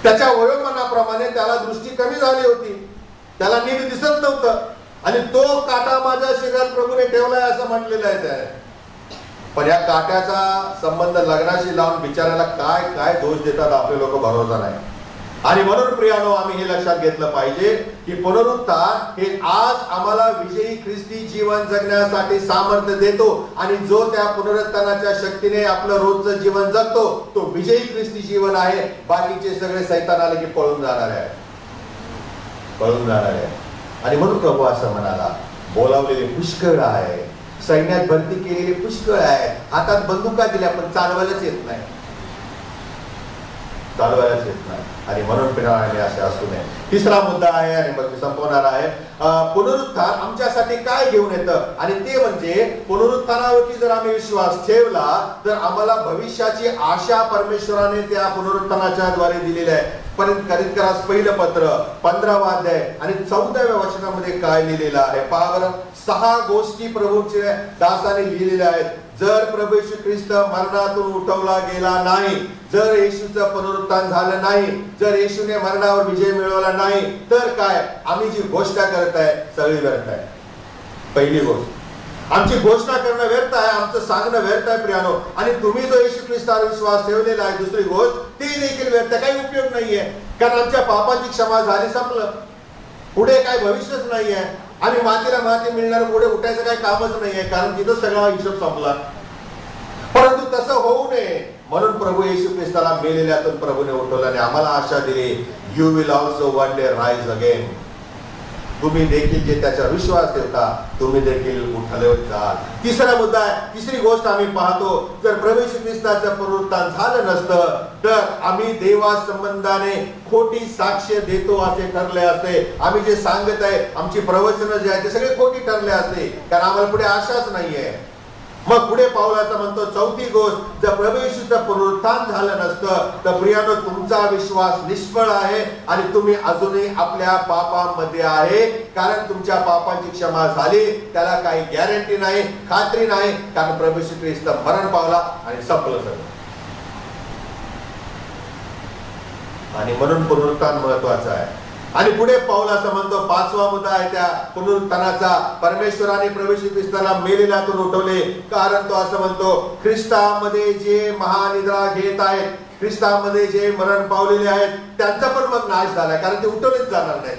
त्याच्या वयोमानाप्रमाणे त्याला दृष्टी कमी झाली होती, त्याला नीट दिसत नव्हतं, आणि तो काटा माझ्या शरीरात प्रभूने ठेवलाय असं म्हटलेलं आहे त्याने. पण या काट्याचा संबंध लग्नाशी लावून बिचारायला काय काय दोष देतात आपले लोक भरोसा नाही. आणि म्हणून प्रियानो आम्ही हे लक्षात घेतलं पाहिजे की पुनरुत्थान हे आज आम्हाला विजयी ख्रिस्ती जीवन जगण्यासाठी सामर्थ्य देतो. आणि जो त्या पुनरुत्थानाच्या शक्तीने आपलं रोजचं जीवन जगतो तो विजयी ख्रिस्ती जीवन आहे. बाकीचे सगळे सैतान आले की पळून जाणार आहे, पळून जाणार आहे. आणि म्हणून प्रभू असं म्हणाला, बोलावलेले पुष्कळ आहे, सैन्यात भरती केलेले पुष्कळ आहेत, हातात बंदुका दिल्या पण चालवायलाच येत नाही. चालवायलाच येत नाही. आणि म्हणून पिणाने असे असू नये. तिसरा मुद्दा आहे आणि मग मी संपवणार आहे. पुनरुत्थान आमच्यासाठी काय घेऊन येतं, आणि ते म्हणजे पुनरुत्थानावरती जर आम्ही विश्वास ठेवला तर आम्हाला भविष्याची आशा परमेश्वराने त्या पुनरुत्थानाच्या द्वारे दिलेली आहे. करिन्थकरास पहिलं पत्र 15वा अध्याय आणि 14व्या वचनामध्ये काय लिहिलेलं आहे पहा बरं. 6 गोष्टी प्रभूच्या दासाने लिहिलेल्या आहेत. जर प्रभू येशू ख्रिस्त मरणातून उठवला गेला नाही, जर येशूचं पुनरुत्थान झालं नाही, जर येशूने मरणावर विजय मिळवला नाही, तर काय आम्ही जी घोषणा करत आहे सगळी व्यर्थ आहे. पहिली गोष्ट, आमची घोषणा करणं व्यर्थ आहे, आमचं सांगणं व्यर्थ आहे प्रियानो. आणि तुम्ही जो येशू ख्रिस्तावर विश्वास ठेवलेला आहे, दुसरी गोष्ट ती देखील व्यर्थ, काही उपयोग नाहीये. कारण आमच्या पापाची क्षमा झाली, संपलं. पुढे काय भविष्यच नाहीये. आम्ही मातीला माती मिळणार, पुढे उठायचं काही कामच नाहीये, कारण तिथं सगळा हिशोब संपला. परंतु तसं होऊ नये म्हणून प्रभू येशू ख्रिस्ताला मेलेल्यातून प्रभूने उठवलं आणि आम्हाला आशा दिली, you will also one day rise again. तुम्ही देखील जे त्याचा विश्वास ठेवता तुम्ही देखील उठले जाल. तिसरा मुद्दा आहे, तिसरी गोष्ट आम्ही पाहतो, जर प्रभू येशू ख्रिस्ताचं पुनरुत्थान झालं नसतं तर आम्ही देवा संबंधाने खोटी साक्ष देतो असे ठरले असते. आम्ही जे सांगत आहे, आमची प्रवचनं जे आहे ते सगळे खोटी ठरले असते, कारण आम्हाला पुढे आशाच नाहीये. मग पुढे पाऊलाचा म्हणतो, चौथी गोष्ट, जर प्रभू येशूचं पुनरुत्थान झालं नसतं तर प्रियानो तुमचा विश्वास निष्फळ आहे आणि तुम्ही अजूनही आपल्या पापामध्ये आहे. कारण तुमच्या पापांची क्षमा झाली त्याला काही गॅरंटी नाही, खात्री नाही, कारण प्रभू येशू ख्रिस्त मरण पावला आणि संपलं सगळं. आणि म्हणून पुनरुत्थान महत्वाचं आहे. आणि पुढे पाऊल असं म्हणतो, 5वा मुद्दा आहे त्या पुनरुत्थानाचा, परमेश्वराने प्रभू येशू ख्रिस्ताला मेलेल्यातून उठवले. कारण तो असं म्हणतो, ख्रिस्तामध्ये जे महानिद्रा घेत आहेत, ख्रिस्तामध्ये जे मरण पावलेले आहेत त्यांचा पण मग नाश झालाय, कारण ते उठवलेच जाणार नाही.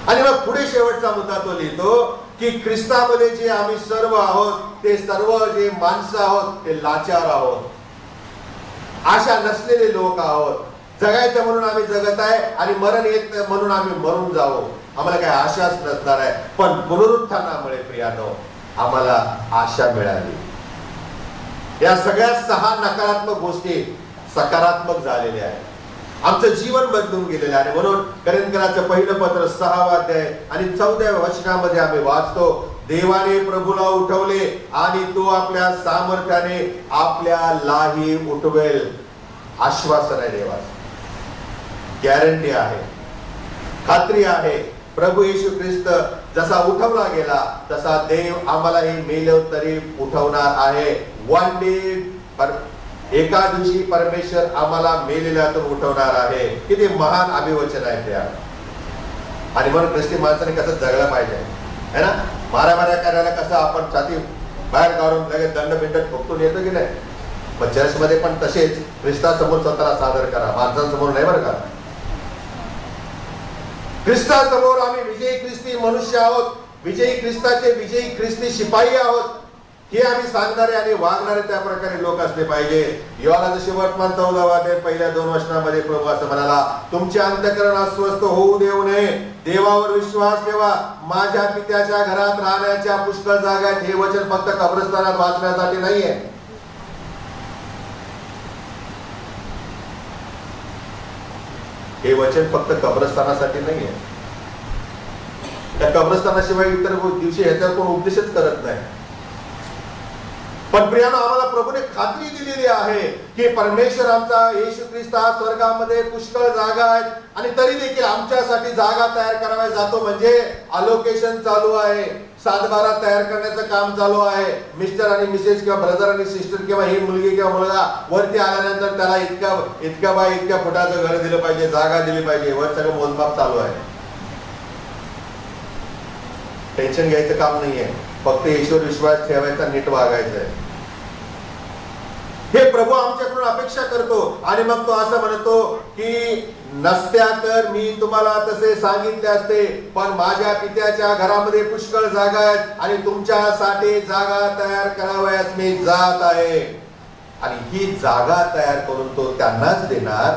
आणि मग पुढे शेवटचा मुद्दा तो लिहितो की ख्रिस्तामध्ये जे आम्ही सर्व आहोत ते सर्व जे माणसं आहोत ते लाचार आहोत, आशा नसलेले लोक आहोत. जगायचं म्हणून आम्ही जगत आहे आणि मरण येत म्हणून आम्ही मरून जावो, आम्हाला काही आशाच नसणार आहे. पण पुनरुत्थानामुळे प्रियानो आम्हाला आशा मिळाली. या सगळ्या 6 नकारात्मक गोष्टी सकारात्मक झालेल्या आहेत. आमचं जीवन बदलून गेलेलं आहे. म्हणून करिन्थकराचं पहिलं पत्र 6वा अध्याय आणि 14व्या वचनामध्ये आम्ही वाचतो, देवाने प्रभूला उठवले आणि तो आपल्या सामर्थ्याने आपल्यालाही उठवेल. आश्वासन आहे देवाचं, गॅरंटी आहे, खात्री आहे. प्रभू येशू ख्रिस्त जसा उठवला गेला तसा देव आम्हालाही मेलो तरी उठवणार आहे. वन डे, एका दिवशी परमेश्वर आम्हाला मेलेल्यातून उठवणार आहे. किती महान अभिवचन आहे ते. आणि म्हणून ख्रिस्ती माणसाने कसं जगलं पाहिजे है ना. मारामाऱ्या करायला कसं आपण छाती बाहेर काढून लगेच दंड ठोकून येतो की नाही, मग चर्चमध्ये पण तसेच ख्रिस्तासमोर स्वतःला सादर करा, माणसांसमोर नाही बरं का. ख्रिस्तासमोर आम्ही विजयी ख्रिस्ती मनुष्य आहोत, विजयी ख्रिस्ताचे विजयी ख्रिस्ती शिपाई आहोत हे आम्ही सांगणारे आणि वागणारे त्या प्रकारे लोक असले पाहिजे. योहानाचं शेवटमान 14वा अध्याय पहिल्या 2 वचनामध्ये प्रभू असं म्हणाला, तुमचे अंतःकरण अस्वस्थ होऊ देऊ नये, देवावर विश्वास ठेवा, माझ्या पित्याच्या घरात राहण्याच्या पुष्कळ जागा आहेत. हे वचन फक्त कब्रस्तानात वाचण्यासाठी नाहीये. हे वचन फक्त कब्रस्तानासाठी नाहीये. त्या कब्रस्तानाशिवाय इतर दिवशी ह्याच्यावर कोण उपदेशच करत नाही. पण प्रियानो आम्हाला प्रभूने खात्री दिलेली आहे की परमेश्वर आमचा येशू ख्रिस्त स्वर्गामध्ये पुष्कळ जागा आहेत आणि तरी देखील आमच्यासाठी जागा तयार करायला जातो. म्हणजे अलोकेशन चालू आहे, 7-12 तयार करण्याचं काम चालू आहे. मिस्टर आणि मिसेस किंवा ब्रदर आणि सिस्टर किंवा ही मुलगी किंवा मुलगा वरती आल्यानंतर त्याला इतक्या फुटाचं घर दिलं पाहिजे, जागा दिली पाहिजे. वर सगळं मोजमाप चालू आहे. टेन्शन घ्यायचं काम नाहीये, फक्त ईश्वर विश्वास ठेवायचा, नीट वागायचं आहे. हे प्रभू आमच्याकडून अपेक्षा करतो. आणि मग तो असं म्हणतो की नसत्या तर मी तुम्हाला तसे सांगितले असते, पण माझ्या पित्याच्या घरामध्ये पुष्कळ जागा आहेत आणि तुमच्यासाठी जागा तयार करावयास मी जात आहे. आणि ही जागा तयार करून तो त्यांनाच देणार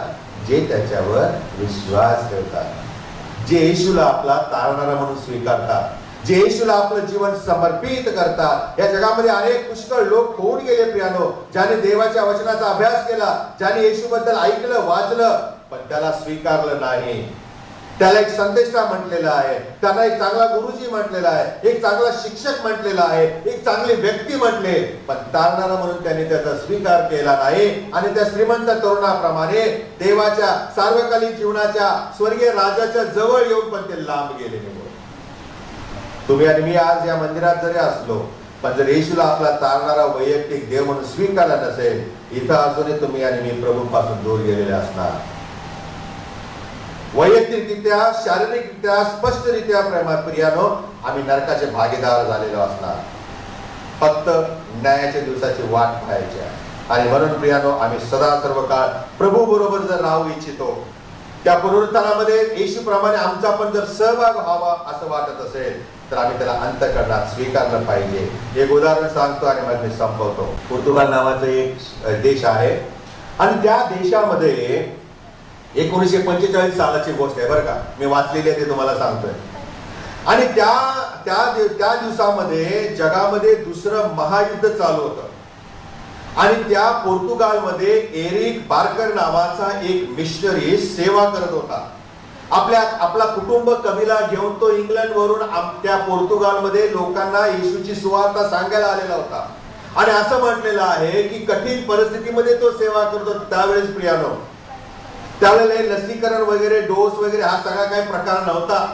जे त्याच्यावर विश्वास ठेवतात, जे येशूला आपला तारणारा म्हणून स्वीकारतात, जे येशूला आपलं जीवन समर्पित करतात. या जगामध्ये अनेक पुष्कळ लोक होऊन गेले प्रियानो, ज्याने देवाच्या वचनाचा अभ्यास केला, ज्याने येशूबद्दल ऐकलं वाचलं, पण त्याला स्वीकारलं नाही. त्याला एक संदेष्टा म्हटलेला आहे, त्याला एक चांगला गुरुजी म्हटलेला आहे, एक चांगला शिक्षक म्हटलेला आहे, एक चांगली व्यक्ती म्हटले, पण तारणारा म्हणून त्यांनी त्याचा स्वीकार केला नाही. आणि त्या श्रीमंत तरुणाप्रमाणे देवाच्या सार्वकालिक जीवनाच्या स्वर्गीय राजाच्या जवळ येऊन पण ते लांब गेले. तुम्ही आणि मी आज या मंदिरात जरी असलो, पण जर येशूला आपला तारणारा वैयक्तिक देव म्हणून स्वीकारला नसेल, इथं अजूनही तुम्ही आणि मी प्रभूपासून दूर गेलेले असणार. वैयक्तिकरित्या, शारीरिकरित्या, स्पष्टरित्या प्रेमात प्रियानो आम्ही नरकाचे भागीदार झालेलो असणार. फक्त न्यायाच्या दिवसाची वाट पाहायची आहे. आणि म्हणून प्रियानो आम्ही सदा सर्व काळ प्रभू बरोबर जर राहू इच्छितो, त्या पुनरुत्थानामध्ये येशूप्रमाणे आमचा पण जर सहभाग व्हावा असं वाटत असेल, तर आम्ही त्याला अंतःकरणात स्वीकारलं पाहिजे. एक उदाहरण सांगतो आणि मग मी संपवतो. पोर्तुगाल नावाचा एक देश आहे आणि त्या देशामध्ये 1945 सालाची गोष्ट आहे बरं का, मी वाचलेली आहे ते तुम्हाला सांगतोय. आणि त्या दिवसामध्ये जगामध्ये दुसरं महायुद्ध चालू होतं आणि त्या पोर्तुगालमध्ये एरिक बार्कर नावाचा एक मिशनरी सेवा करत होता. आपला कुटुंब कबिला घेऊन तो इंग्लंड वरून त्या पोर्तुगालमध्ये लोकांना येशूची सुवार्ता सांगायला आलेला होता. आणि असं म्हटलेलं आहे की कठीण परिस्थितीमध्ये तो सेवा करतो. त्यावेळेस प्रियानो, त्यावेळेला लसीकरण वगैरे, डोस वगैरे हा सगळा काही प्रकार नव्हता.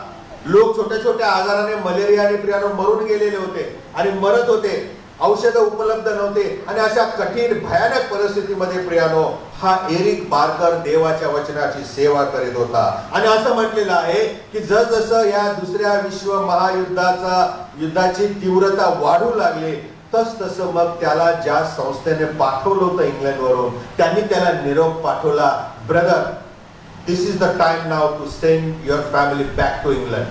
लोक छोट्या छोट्या आजाराने, मलेरियाने प्रियानो मरून गेलेले होते आणि मरत होते. औषधं उपलब्ध नव्हते. आणि अशा कठीण भयानक परिस्थितीमध्ये प्रियानो हा एरिक बार्कर देवाच्या वचनाची सेवा करीत होता. आणि असं म्हटलेलं आहे की जसजसं या दुसऱ्या विश्व महायुद्धाची तीव्रता वाढू लागली, तसतसं मग त्याला ज्या संस्थेने पाठवलं होतं इंग्लंडवरून, त्यांनी त्याला निरोप पाठवला, brother, this is the time now to send your family back to England.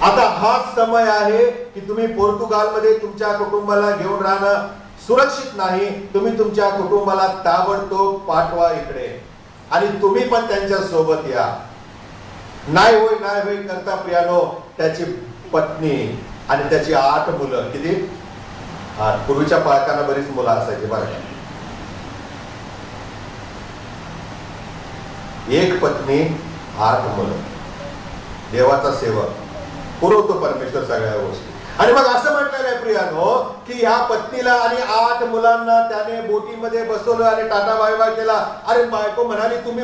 आता हा समय आहे की तुम्ही पोर्तुगालमध्ये तुमच्या कुटुंबाला घेऊन राहणं सुरक्षित नाही. तुम्ही तुमच्या कुटुंबाला ताबडतोब पाठवा इकडे आणि तुम्ही पण त्यांच्या सोबत या. नाही होय करता प्रियानो त्याची पत्नी आणि त्याची 8 मुलं, किती पूर्वीच्या पालकांना बरीच मुलं असायची बरं का, एक पत्नी 8 मुलं, देवाचा सेवक, पुरवतो परमेश्वर सगळ्या गोष्टी. आणि मग असं म्हटलेलं आहे प्रियानो की ह्या पत्नीला आणि 8 मुलांना त्याने बोटीमध्ये बसवलं आणि टाटा बाय बाय केला. अरे बायको म्हणाली, तुम्ही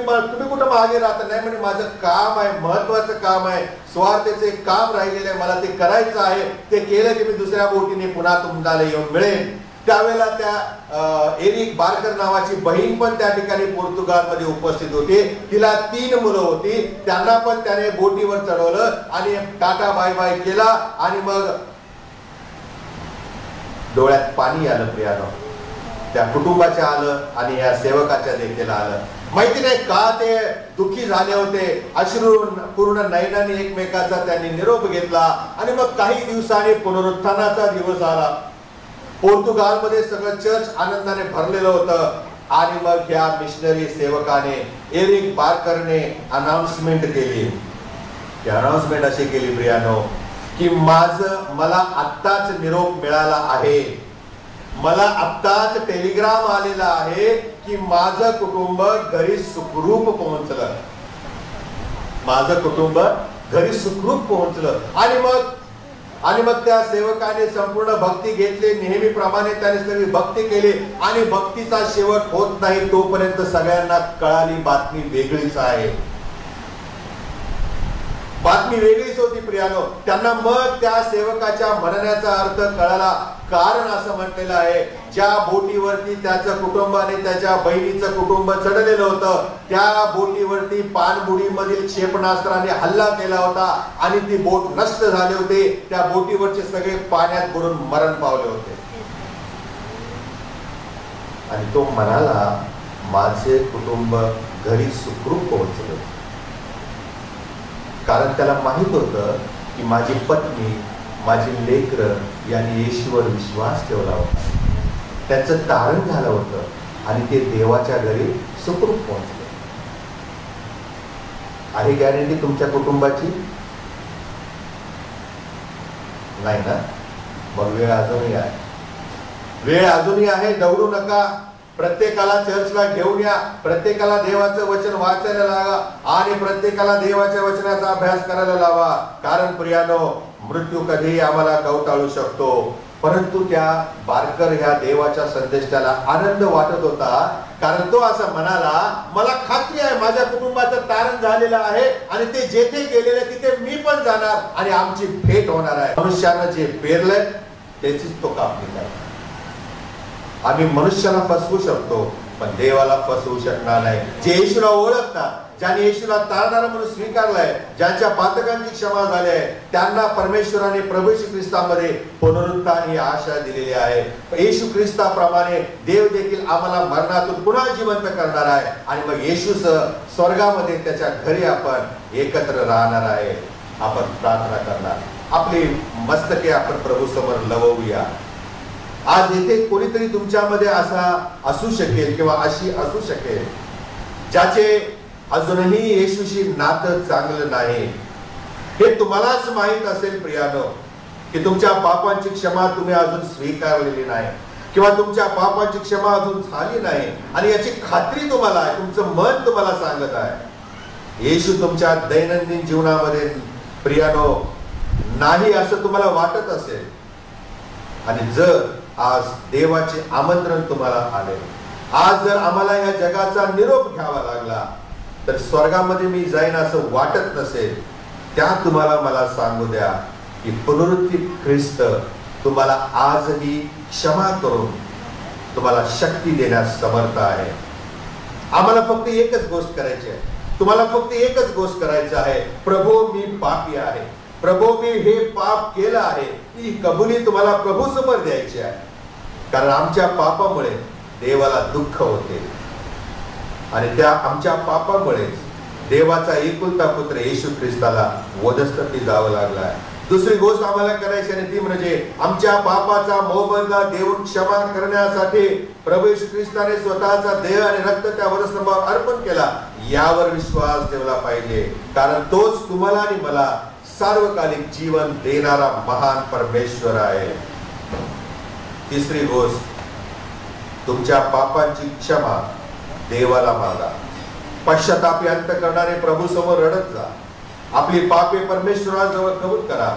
कुठं मागे राहता? नाही म्हणे, माझं काम आहे, महत्वाचं काम आहे, स्वार्थाचं एक काम राहिलेलं आहे, मला ते करायचं आहे. ते केलं की मी दुसऱ्या बोटीने पुन्हा तुम्हाला येऊन मिळेल. त्यावेळेला त्या एरिक बार्कर नावाची बहीण पण त्या ठिकाणी पोर्तुगालमध्ये उपस्थित होती. तिला 3 मुलं होती. त्यांना पण त्याने बोटीवर चढवलं आणि टाटा बाय बाय केला. आणि मग डोळ्यात पाणी आलं प्रियानो, त्या कुटुंबाच्या आलं आणि या सेवकाच्या देखील आलं. माहिती नाही का ते दुःखी झाले होते, अश्रू पूर्ण नयनाने एकमेकाचा त्यांनी निरोप घेतला. आणि मग काही दिवसांनी पुनरुत्थानाचा दिवस आला. पोर्तुगालमध्ये सगळं चर्च आनंदाने भरलेलं होतं. आणि मग ह्या मिशनरी सेवकाने, एरिक बार्करने अनाउन्समेंट केली. अनाउन्समेंट अशी केली प्रियानो की मला आत्ताच निरोप मिळाला आहे, मला आत्ताच टेलिग्राम आलेला आहे की माझं कुटुंब घरी सुखरूप पोहोचलं, माझं कुटुंब घरी सुखरूप पोहोचलं. आणि मग त्या सेवकाने संपूर्ण भक्ती घेतली. नेहमीप्रमाणे त्याने सगळी भक्ती केली. आणि भक्तीचा शेवट होत नाही तोपर्यंत सगळ्यांना कळाली बातमी वेगळीच आहे. बातमी वेगळीच होती प्रियानो. त्यांना मग त्या सेवकाच्या म्हणण्याचा अर्थ कळाला. कारण असं म्हटलेलं आहे, ज्या बोटीवरती त्याचं कुटुंब आणि त्याच्या बहिणीचं कुटुंब चढलेलं होतं, त्या बोटीवरती पाणबुडी मधील क्षेपणास्त्राने हल्ला केला होता आणि ती बोट नष्ट झाली होती. त्या बोटीवरचे सगळे पाण्यात बुडून मरण पावले होते. आणि तो म्हणाला, माझे कुटुंब घरी सुखरूप पोहोचले. कारण त्याला माहित होतं की माझी पत्नी, माझी लेकरं यांनी येशूवर विश्वास ठेवला होता, त्यांचं तारण झालं होतं आणि ते देवाच्या घरी सुखरूप पोहोचले. आहे गॅरंटी तुमच्या कुटुंबाची? नाही ना? मग वेळ अजूनही आहे, वेळ अजूनही आहे. दौडू नका. प्रत्येकाला चर्चला घेऊन या, प्रत्येकाला देवाचं वचन वाचायला लावा आणि प्रत्येकाला देवाच्या वचनाचा अभ्यास करायला लावा. कारण प्रियानो, मृत्यू कधीही आम्हाला कवटाळू शकतो. परंतु त्या बारकर ह्या देवाच्या संदेशाला आनंद वाटत होता, कारण तो असं म्हणाला, मला खात्री आहे माझ्या कुटुंबाचं तारण झालेलं आहे आणि ते जेथे गेलेले तिथे मी पण जाणार आणि आमची भेट होणार आहे. मनुष्यानं जे पेरलंय त्याचीच तो कापणी करणार. आम्ही मनुष्याला फसवू शकतो पण देवाला फसवू शकणार नाही. जे येशूला ओळखतात, ज्यांनी येशूला तारणारा म्हणून स्वीकारलाय, ज्यांच्या पातकांची क्षमा झाली आहे, त्यांना परमेश्वराने प्रभू येशू ख्रिस्तामध्ये पुनरुत्थान ही आशा दिलेली आहे. येशू ख्रिस्ताप्रमाणे देव देखील आम्हाला मरणातून पुन्हा जिवंत करणार आहे आणि मग येशूसह स्वर्गामध्ये त्याच्या घरी आपण एकत्र राहणार आहे. आपण प्रार्थना करणार, आपली मस्तके आपण प्रभू समोर लवूया. आज येथे कोणीतरी तुमच्यामध्ये असा असू शकेल किंवा अशी असू शकेल ज्याचे अजूनही येशूशी नातं चांगलं नाही. हे तुम्हालाच माहित असेल प्रियानो की तुमच्या पापांची क्षमा तुम्ही अजून स्वीकारलेली नाही किंवा तुमच्या पापांची क्षमा अजून झाली नाही आणि याची खात्री तुम्हाला आहे, तुमचं मन तुम्हाला सांगत आहे. येशू तुमच्या दैनंदिन जीवनामध्ये प्रियानो नाही असं तुम्हाला वाटत असेल आणि जर आज देवाचे आमंत्रण तुम्हाला आले, आज जर आम्हाला या जगाचा निरोप घ्यावा लागला तर स्वर्गामध्ये मी जाईन असं वाटत नसेल, त्या तुम्हाला मला सांगू द्या की पुनरुत्थित ख्रिस्त तुम्हाला आजही क्षमा करून तुम्हाला शक्ती देण्यास समर्थ आहे. आम्हाला फक्त एकच गोष्ट करायची आहे, तुम्हाला फक्त एकच गोष्ट करायचं आहे, प्रभू मी पापी आहे, प्रभू मी हे पाप केलं आहे, ही कबुली तुम्हाला प्रभू समोर द्यायची आहे. कारण आमच्या पापामुळे देवाला दुःख होते आणि त्या आमच्या पापामुळेच देवाचा एकुलता पुत्र येशू ख्रिस्ताला वधस्तंभी जावं लागला आहे. दुसरी गोष्ट आम्हाला करायची आणि ती म्हणजे आमच्या पापाचा मोबदला देऊन क्षमा करण्यासाठी प्रभू येशू ख्रिस्ताने स्वतःचा देह आणि रक्त त्या वधस्तंभावर अर्पण केला, यावर विश्वास ठेवला पाहिजे. कारण तोच तुम्हाला आणि मला सार्वकालिक जीवन देणारा महान परमेश्वर आहे. तिसरी गोष्ट, तुमच्या पापांची क्षमा देवाला मागा. पश्चातापी अंत करणारे प्रभू समोर रडत जा. आपली पापे परमेश्वराजवळ कबूल करा.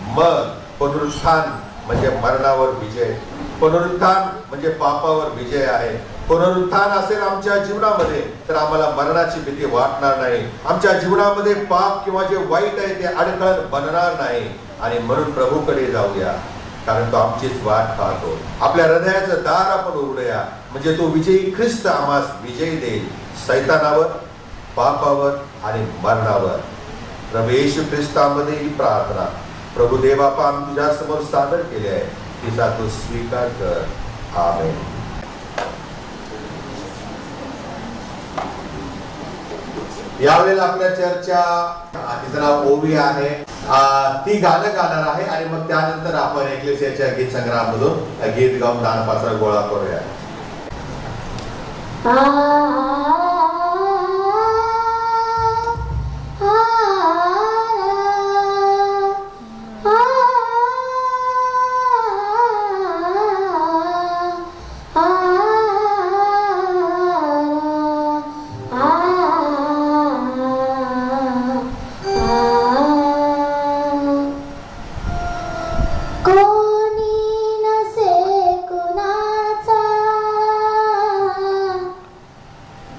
मग पुनरुत्थान म्हणजे मरणावर विजय, पुनरुत्थान म्हणजे पापावर विजय आहे. पुनरुत्थान असेल आमच्या जीवनामध्ये तर आम्हाला मरणाची भीती वाटणार नाही. आमच्या जीवनामध्ये पाप किंवा जे वाईट आहे ते अडखळ बनणार नाही आणि म्हणून प्रभूकडे जाऊया, कारण तो आमचीच वाट पाहतो. आपल्या हृदयाचं दार आपण उघडूया, म्हणजे तो विजयी ख्रिस्त आम्हास विजयी देईल सैतानावर, पापावर आणि मरणावर. प्रभू येशू ख्रिस्तामध्ये ही प्रार्थना प्रभू देवापा आम्ही तुझ्या समोर सादर केली आहे, तिचा तू स्वीकार कर. आमेन. यावेळेला आपल्या चर्चा तिचं नाव ओवी आहे, ती गाणं गाणार आहे आणि मग त्यानंतर आपण एकलेसियाच्या गीत संग्रहामधून गीत गाऊन दानपात्र गोळा करूया.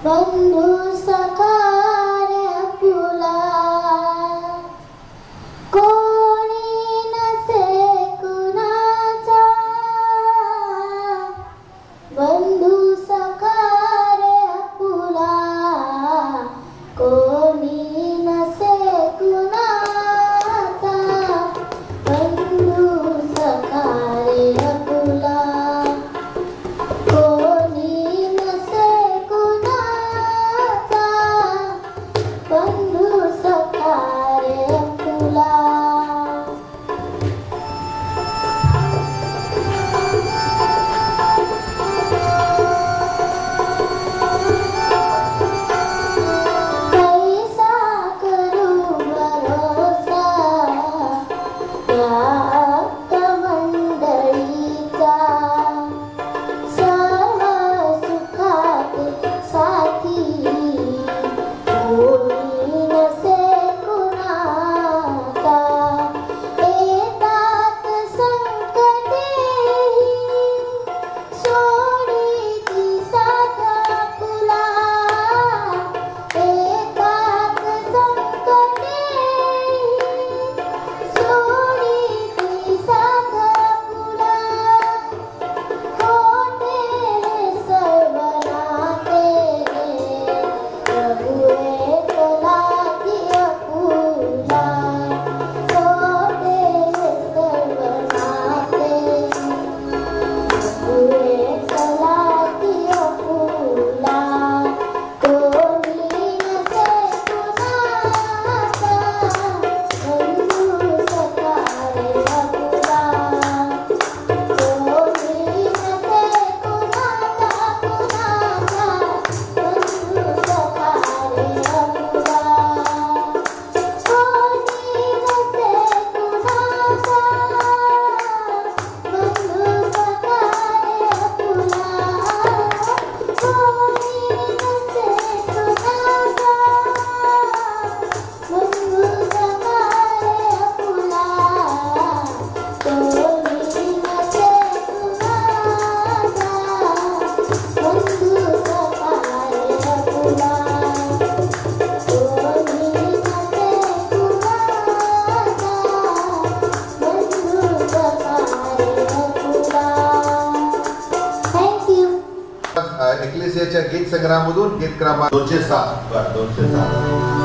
Bom एकेलेसियाच्या गीत संग्रहामधून गीत क्रमांक 207 207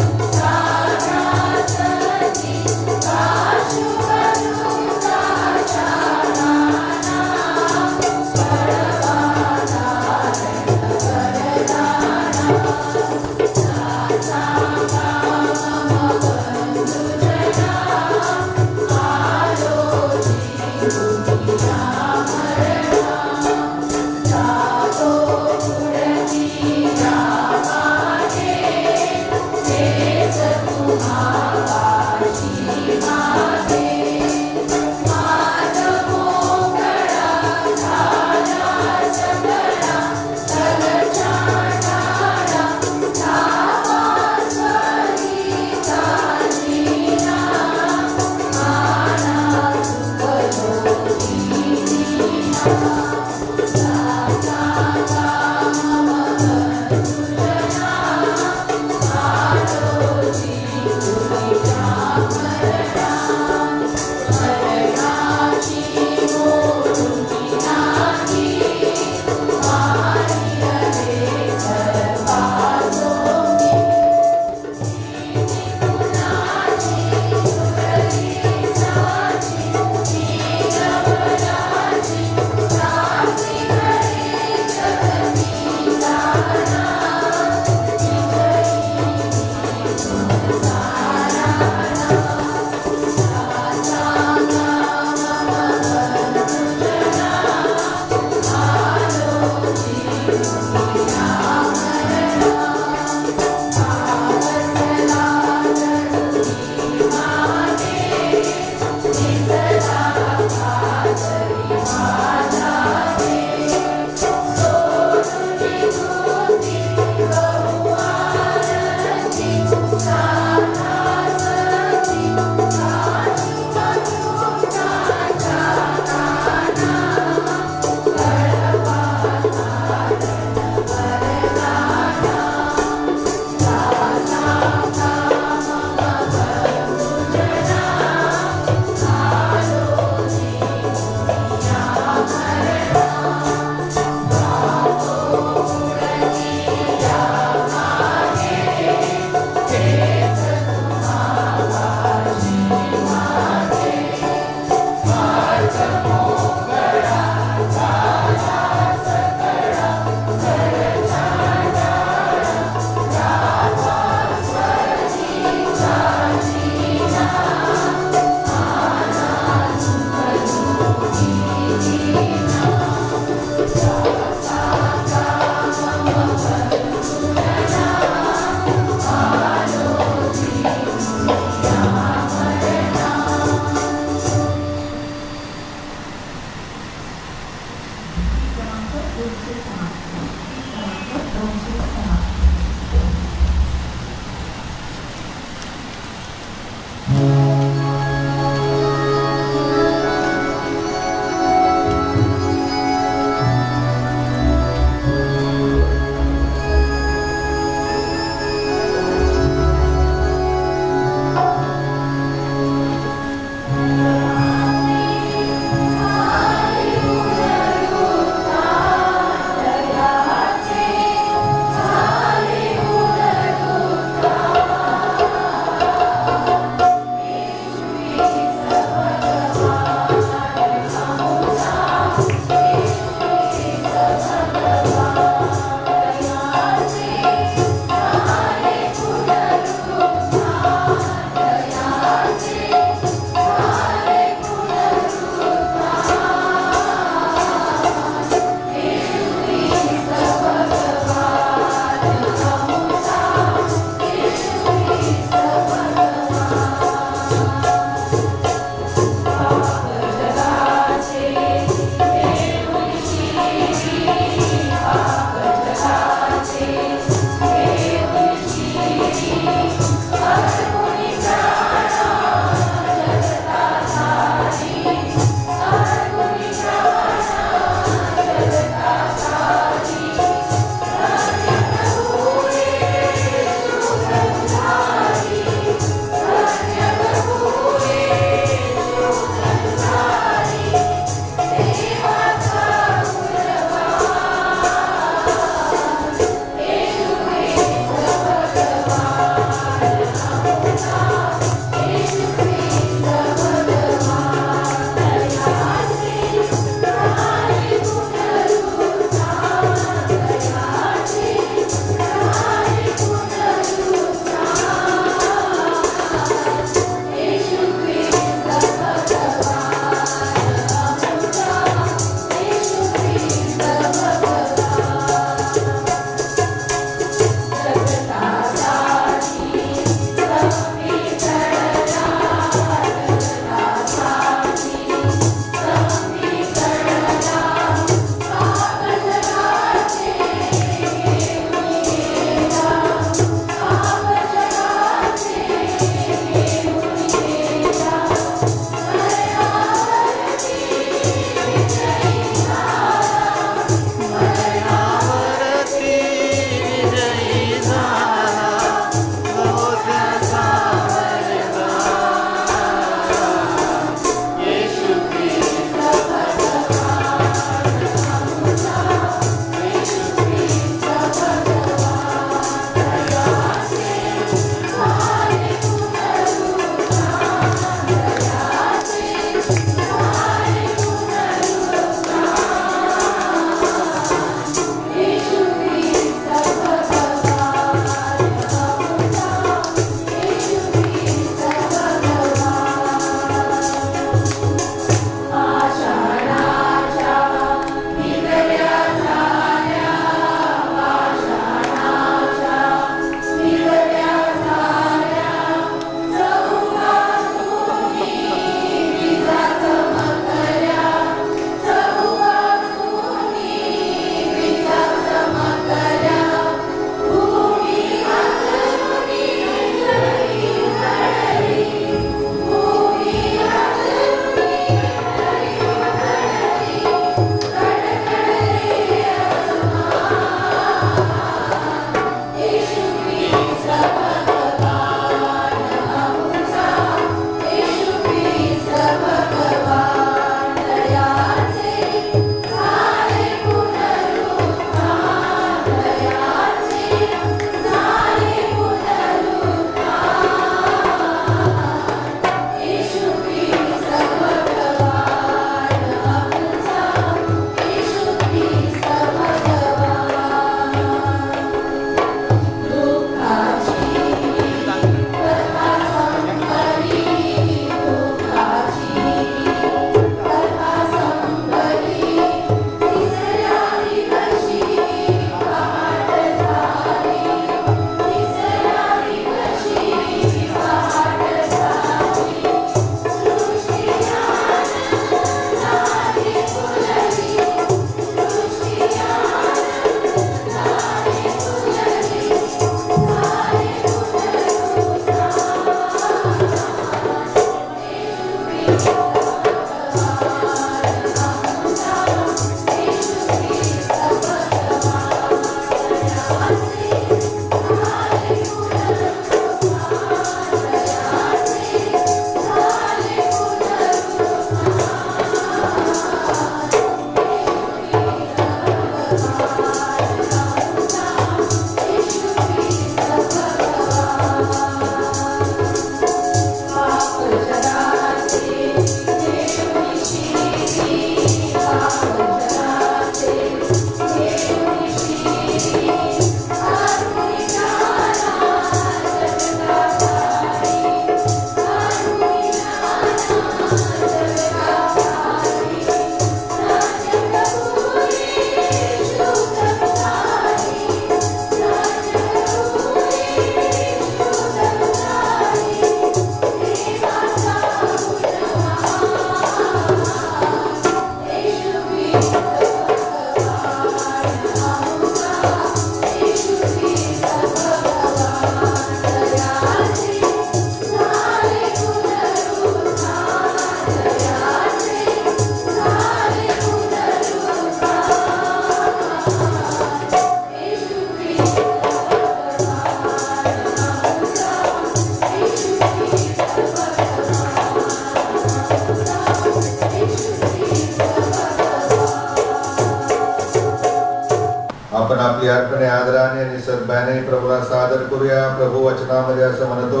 आपली अर्पणे आदराने आणि सद्भावने प्रभूला सादर करूया. प्रभू वचनामध्ये असं म्हणतो,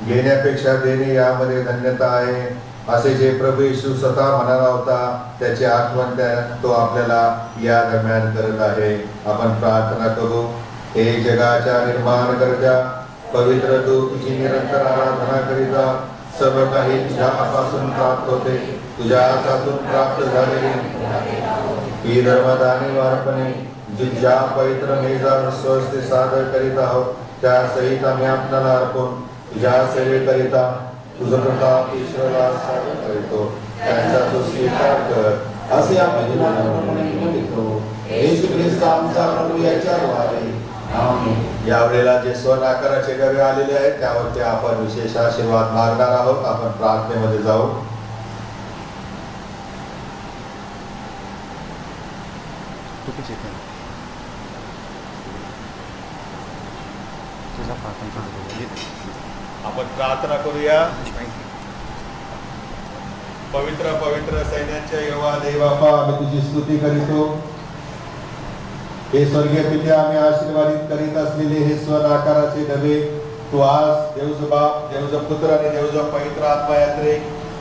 घेण्यापेक्षा देणे यामध्ये धन्यता आहे. असे जे प्रभू येशू स्वतः म्हणाला होता त्याची आठवण तो आपल्याला या दरम्यान करत आहे. आपण प्रार्थना करू. हे जगाच्या निर्माणकर्त्या पवित्र तू तुझी निरंतर आराधना करीता सर्व काही तुझ्यापासून प्राप्त होते. तुझ्या हातातून प्राप्त झालेली ही धर्मदानी वारपणे ज्या पवित्र मेजावर स्वस्ती सादर करीत आहोत त्या सहित आम्ही आपल्याला अर्पण तुझ्या सेवेकरिता तुझं प्रताप ईश्वराला सादर करतो. त्यांचा तू स्वीकार कर असे आम्ही म्हणतो. येशू ख्रिस्त आमचा प्रभू याच्याद्वारे आमेन. यावेळेला जे स्वर्ण आकाराचे गवे आलेले आहेत त्यावरती आपण विशेष आशीर्वाद मागणार आहोत. आपण प्रार्थनेमध्ये जाऊ. आपण प्रार्थना करूया. पवित्र पवित्र सैन्याच्या यहोवा देवा, आम्ही तुझी स्तुती करीतो. हे स्वर्गीय पित्या, आम्ही आशीर्वादित करीत असलेले हे स्वर्ण आकाराचे डबे तू आज देवज बाप, देवज पुत्र आणि देवज पवित्र आत्मा यात्रे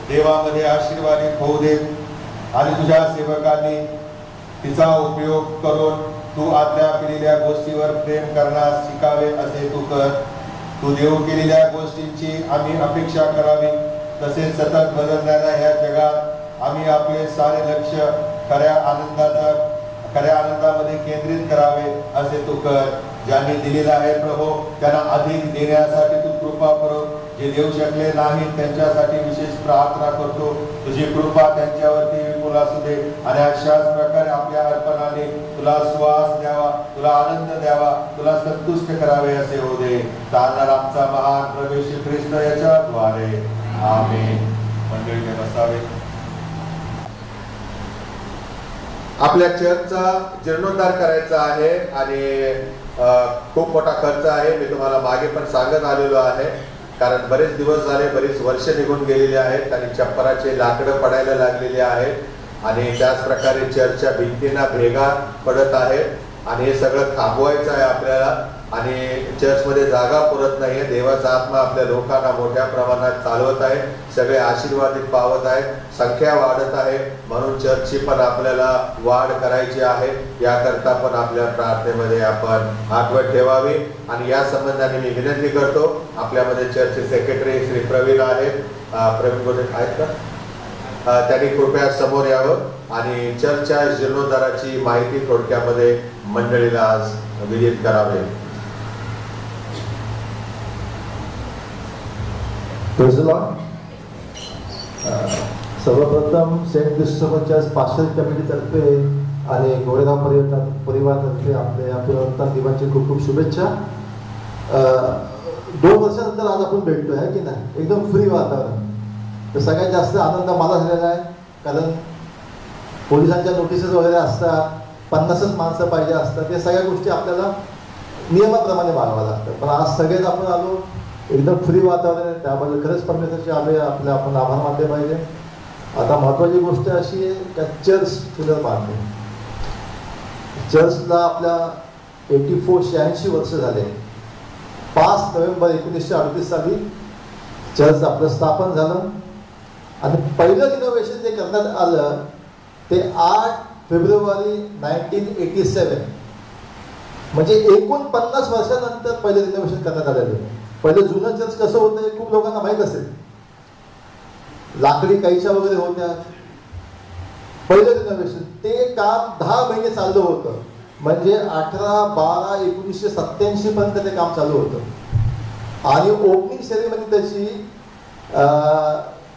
देवामध्ये आशीर्वादित होऊ दे आणि तुझ्या सेवकांनी तिचा उपयोग करून तू आज्ञा केलेल्या गोष्टीवर प्रेम करण्यास शिकावे असे तू कर. तू देव केलेल्या गोष्टींची आम्ही अपेक्षा करावी. तसेच सतत बदलणाऱ्या ह्या जगात आम्ही आपले सारे लक्ष खऱ्या आनंदामध्ये केंद्रित करावे असे तू कर. ज्यांनी दिलेला आहे प्रभू त्यांना अधिक देण्यासाठी तू कृपा करो. जे देऊ शकले नाही त्यांच्यासाठी विशेष प्रार्थना करतो. तुझी कृपा त्यांच्यावरती विपुल असू दे आणि अशाच प्रकारे आपल्या अर्पणाने तुला श्वास द्यावा, तुला आनंद द्यावा, तुला संतुष्ट करावे असे होऊ दे. तारणार आमचा महान प्रवेश ख्रिस्त याच्याद्वारे आमेन. मंडळीने बसावे. आपल्या चर्चचा जीर्णोद्धार करायचा आहे आणि खूप मोठा खर्च आहे. मी तुम्हाला मागे पण सांगत आलेलो आहे, कारण बरेच दिवस झाले, बरीच वर्ष निघून गेलेली आहेत आणि छप्पराचे लाकडं पडायला लागलेले आहेत आणि त्याच प्रकारे चर्चच्या भिंतींना भेगा पडत आहेत आणि हे सगळं थांबवायचं आहे आपल्याला. आणि चर्चमध्ये जागा पुरत नाहीये. देवाचा आत्मा आपल्या लोकांना मोठ्या प्रमाणात चालवत आहे. सगळे आशीर्वादित पावत आहेत. संख्या वाढत आहे. म्हणून चर्चची पण आपल्याला वाढ करायची आहे. याकरता पण आपल्या प्रार्थनेमध्ये आपण आठवण ठेवावी. आणि या संबंधाने मी विनंती करतो, आपल्यामध्ये चर्चचे सेक्रेटरी श्री प्रवीण आहेत. प्रवीण बोले आहेत का? त्यांनी कृपया समोर यावं आणि चर्चच्या जीर्णोद्धाराची माहिती थोडक्यामध्ये मंडळीला आज विदित करावे. सर्वप्रथम सेंट क्रिस्टोफरच्या पार्शल कमिटीतर्फे आणि गोरेगाव परिवारातर्फे आपल्या पुनरुत्थान दिवसाची खूप खूप शुभेच्छा. 2 वर्षानंतर आज आपण भेटतोय आहे की नाही, एकदम फ्री वातावरण. तर सगळ्यात जास्त आनंद मला झालेला आहे, कारण पोलिसांच्या नोटिसेस वगैरे असतात, 50च माणसं पाहिजे असतात, या सगळ्या गोष्टी आपल्याला नियमाप्रमाणे मागावं लागतं. पण आज सगळेच आपण आलो, एकदम फ्री वातावरण आहे, त्याबद्दल खरंच परमेश्वराचे आपण आभार मानले पाहिजे. आता महत्त्वाची गोष्ट अशी आहे की चर्च सुद्धा बांधले. चर्चला आपल्या 86 वर्ष झाले. 5 नोव्हेंबर 1938 साली चर्च आपलं स्थापन झालं आणि पहिलं रिनोव्हेशन जे करण्यात आलं ते 8 फेब्रुवारी 1987, म्हणजे एकूण 50 वर्षानंतर पहिलं रिनोव्हेशन करण्यात आलेलं. पहिलं जुनं चर्च कसं होतं हे खूप लोकांना माहीत असेल. लाकडी कैच्या वगैरे होत्या. पहिलं रिनोव्हेशन ते काम 10 महिने चाललं होतं, म्हणजे 18/12/1987 पर्यंत ते काम चालू होतं. आणि ओपनिंग सेरेमनी त्याची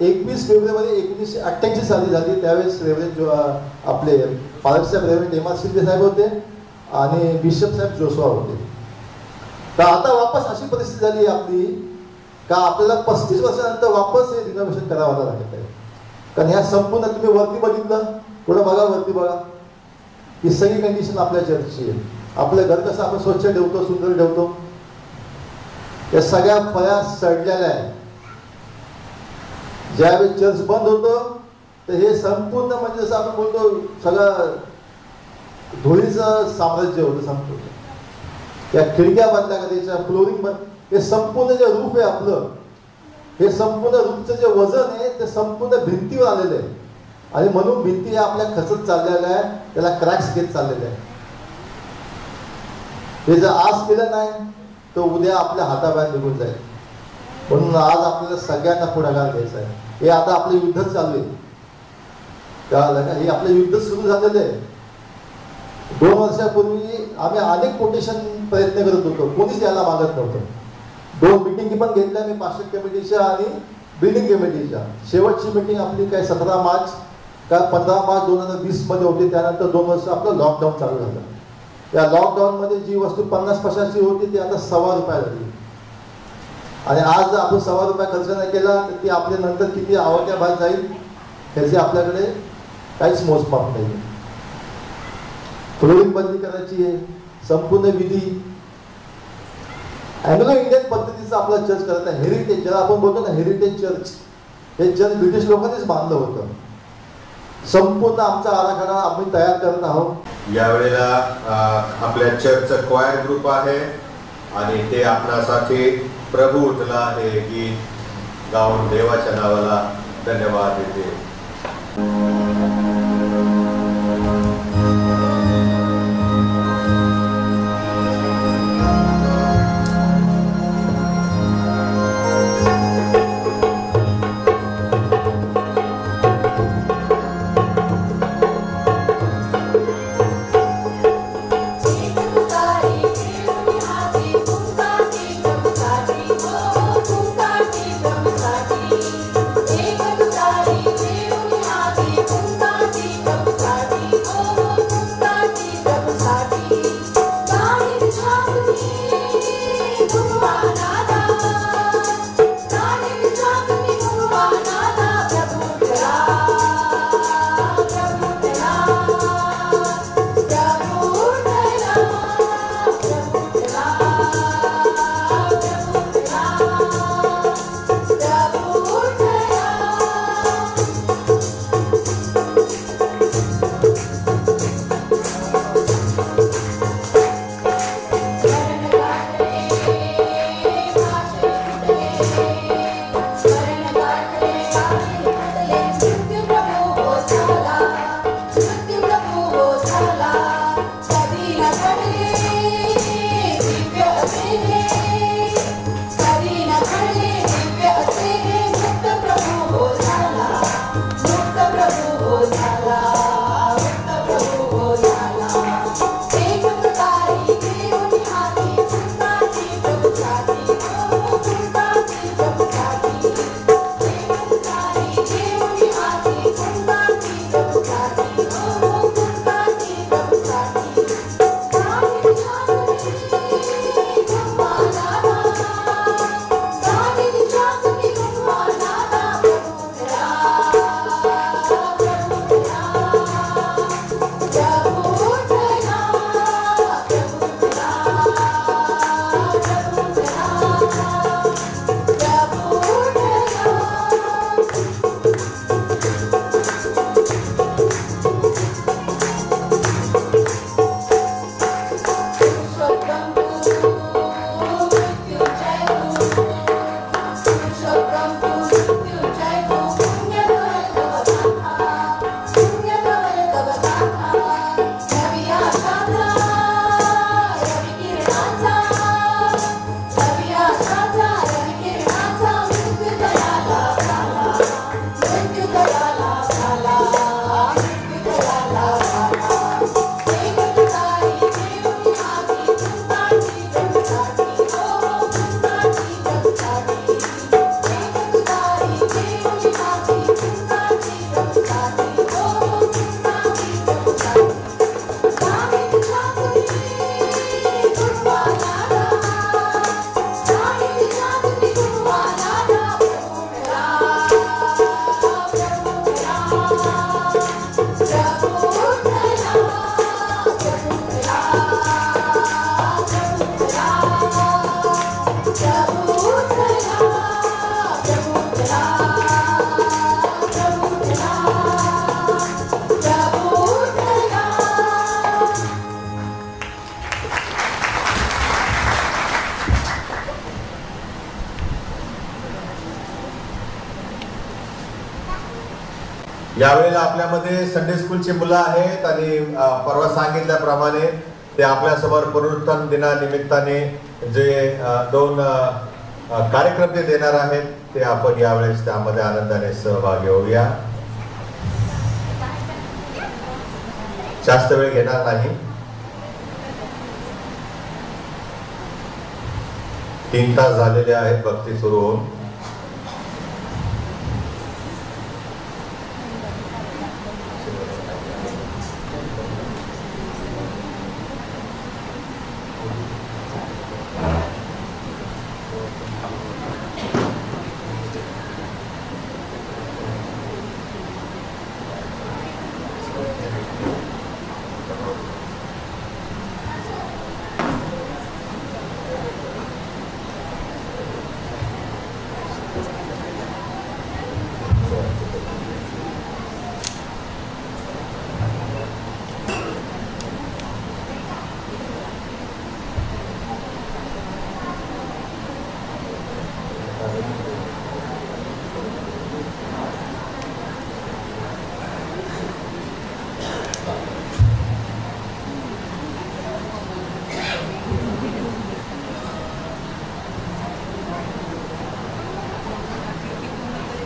21 फेब्रुवारी 1988 साली झाली. त्यावेळेस रेव्हरेंड आपले पालकसाहेब रेव्हरेंड एम आर शिंदे साहेब होते आणि बिशप साहेब जोशवा होते. तर आता वापस अशी परिस्थिती झाली आपली का आपल्याला 35 वर्षानंतर वापस हे रिनोव्हेशन करावं लागत आहे. कारण ह्या संपूर्ण तुम्ही वरती बघितलं, थोडं बघा वरती बघा, ही सगळी कंडिशन आपल्या चर्चची आहे. आपलं घर कसं आपण स्वच्छ ठेवतो, सुंदर ठेवतो, या सगळ्या फळ्या सडलेल्या आहेत. ज्यावेळी चर्च बंद होतं तर हे संपूर्ण म्हणजे जसं आपण बोलतो सगळं धुळीचं साम्राज्य होतं संपूर्ण. त्या खिडक्या बांधल्या का त्याच्या फ्लोरिंग हे संपूर्ण जे रूफ आहे आपलं, हे संपूर्ण रूफचं जे वजन आहे ते संपूर्ण भिंतीवर आलेलं आहे. आणि म्हणून भिंती ह्या आपल्या खचत चाललेल्या आहे, त्याला क्रॅक्स घेत चाललेले आहे. हे जर आज केलं नाही तर उद्या आपल्या हाताबाहेर निघून जाईल. म्हणून आज आपल्याला सगळ्यांना पुढाकार घ्यायचा आहे. हे आता आपलं युद्ध चालू आहे, कळालं का? हे आपलं युद्ध सुरू झालेलं आहे. 2 वर्षापूर्वी आम्ही अनेक कोटेशन प्रयत्न करत होतो, कोणीच यायला मागत नव्हतं. 2 मिटिंग पण घेतल्या मी, पाचशे कमिटीच्या आणि बिल्डिंग कमिटीच्या. शेवटची मिटिंग आपली काय 17 मार्च का 15 मार्च 2020 मध्ये होती. त्यानंतर 2 वर्ष आपलं लॉकडाऊन चालू झालं. या लॉकडाऊनमध्ये जी वस्तू 50 पैशाची होती ती आता ₹1.25 झाली. आणि आज जर आपण ₹1.25 खर्च नाही केला तर ती आपल्या नंतर किती आवाक्या बाहेर जाईल ह्याची आपल्याकडे काहीच मोजमाप नाही. फ्लोरिंग बंदी करायची आहे, संपूर्ण विधी अँग्लो इंडियन पद्धतीचं आपला चर्च करत आहे. हेरिटेज ज्याला आपण बोलतो ना, हेरिटेज चर्च, हे चर्च ब्रिटिश लोकांनीच बांधलं होतं. संपूर्ण आमचा आराखडा आम्ही तयार करत आहोत. यावेळेला आपल्या चर्चचा क्वायर ग्रुप आहे आणि ते आपणासाठी प्रभू उठला हे गीत गाऊन देवाच्या नावाला धन्यवाद देते. एक तुतारी यावेळेला आपल्यामध्ये संडे स्कूलची मुलं आहेत आणि परवा सांगितल्याप्रमाणे ते आपल्यासमोर पुनरुत्थान दिनानिमित्ताने जे 2 कार्यक्रम ते देणार आहेत ते आपण यावेळेस त्यामध्ये आनंदाने सहभागी होऊया. जास्त वेळ घेणार नाही. 3 तास झालेले आहेत भक्ती सुरू होऊन.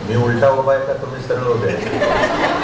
मी उलटा उभा आहे का तुम्ही सरळ उभे आहे?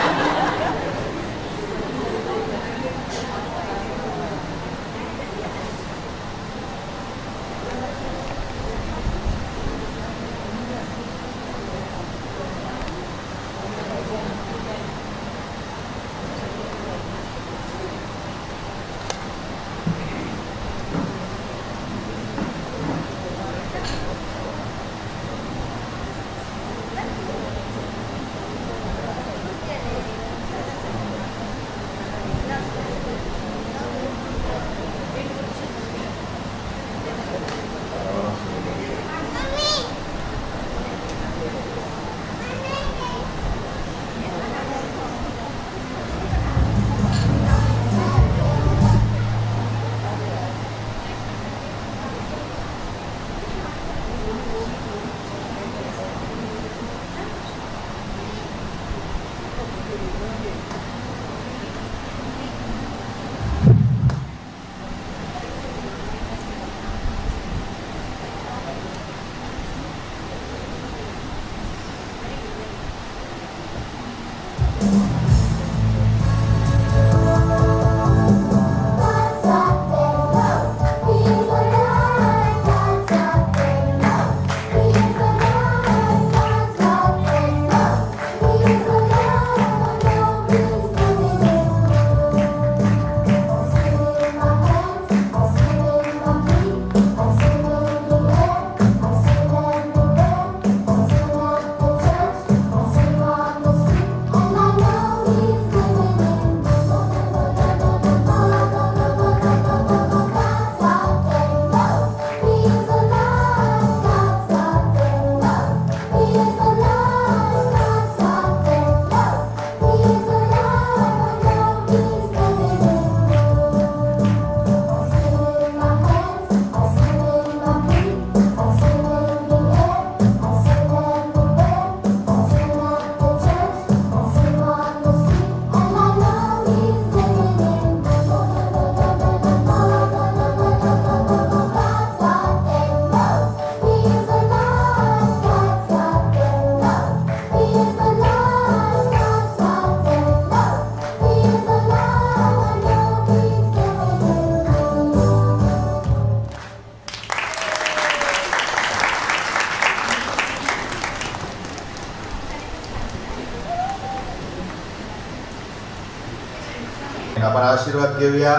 आपण आशीर्वाद घेऊया.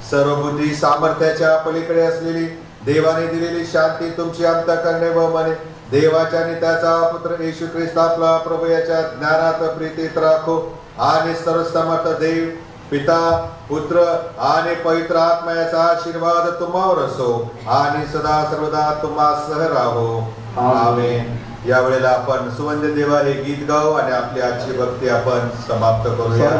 सर्व बुद्धी सामर्थ्याच्या पलीकडे असलेली देवाने दिलेली शांती तुमची अंतःकरणे व मने देवाच्या आणि त्याचा पुत्र येशू ख्रिस्त आपला प्रभू याच्या ज्ञानात प्रीतीत राखो आणि सर्वसमर्थ देव पिता पुत्र आणि पवित्र आत्मा याचा आशीर्वाद तुम्हावर असो आणि सदा सर्वदा तुम्हा सह राहो. आमेन. या वेळेला आपण सुवंद्य देवा हे गीत गाऊ आणि आपली आजची भक्ती आपण समाप्त करूया.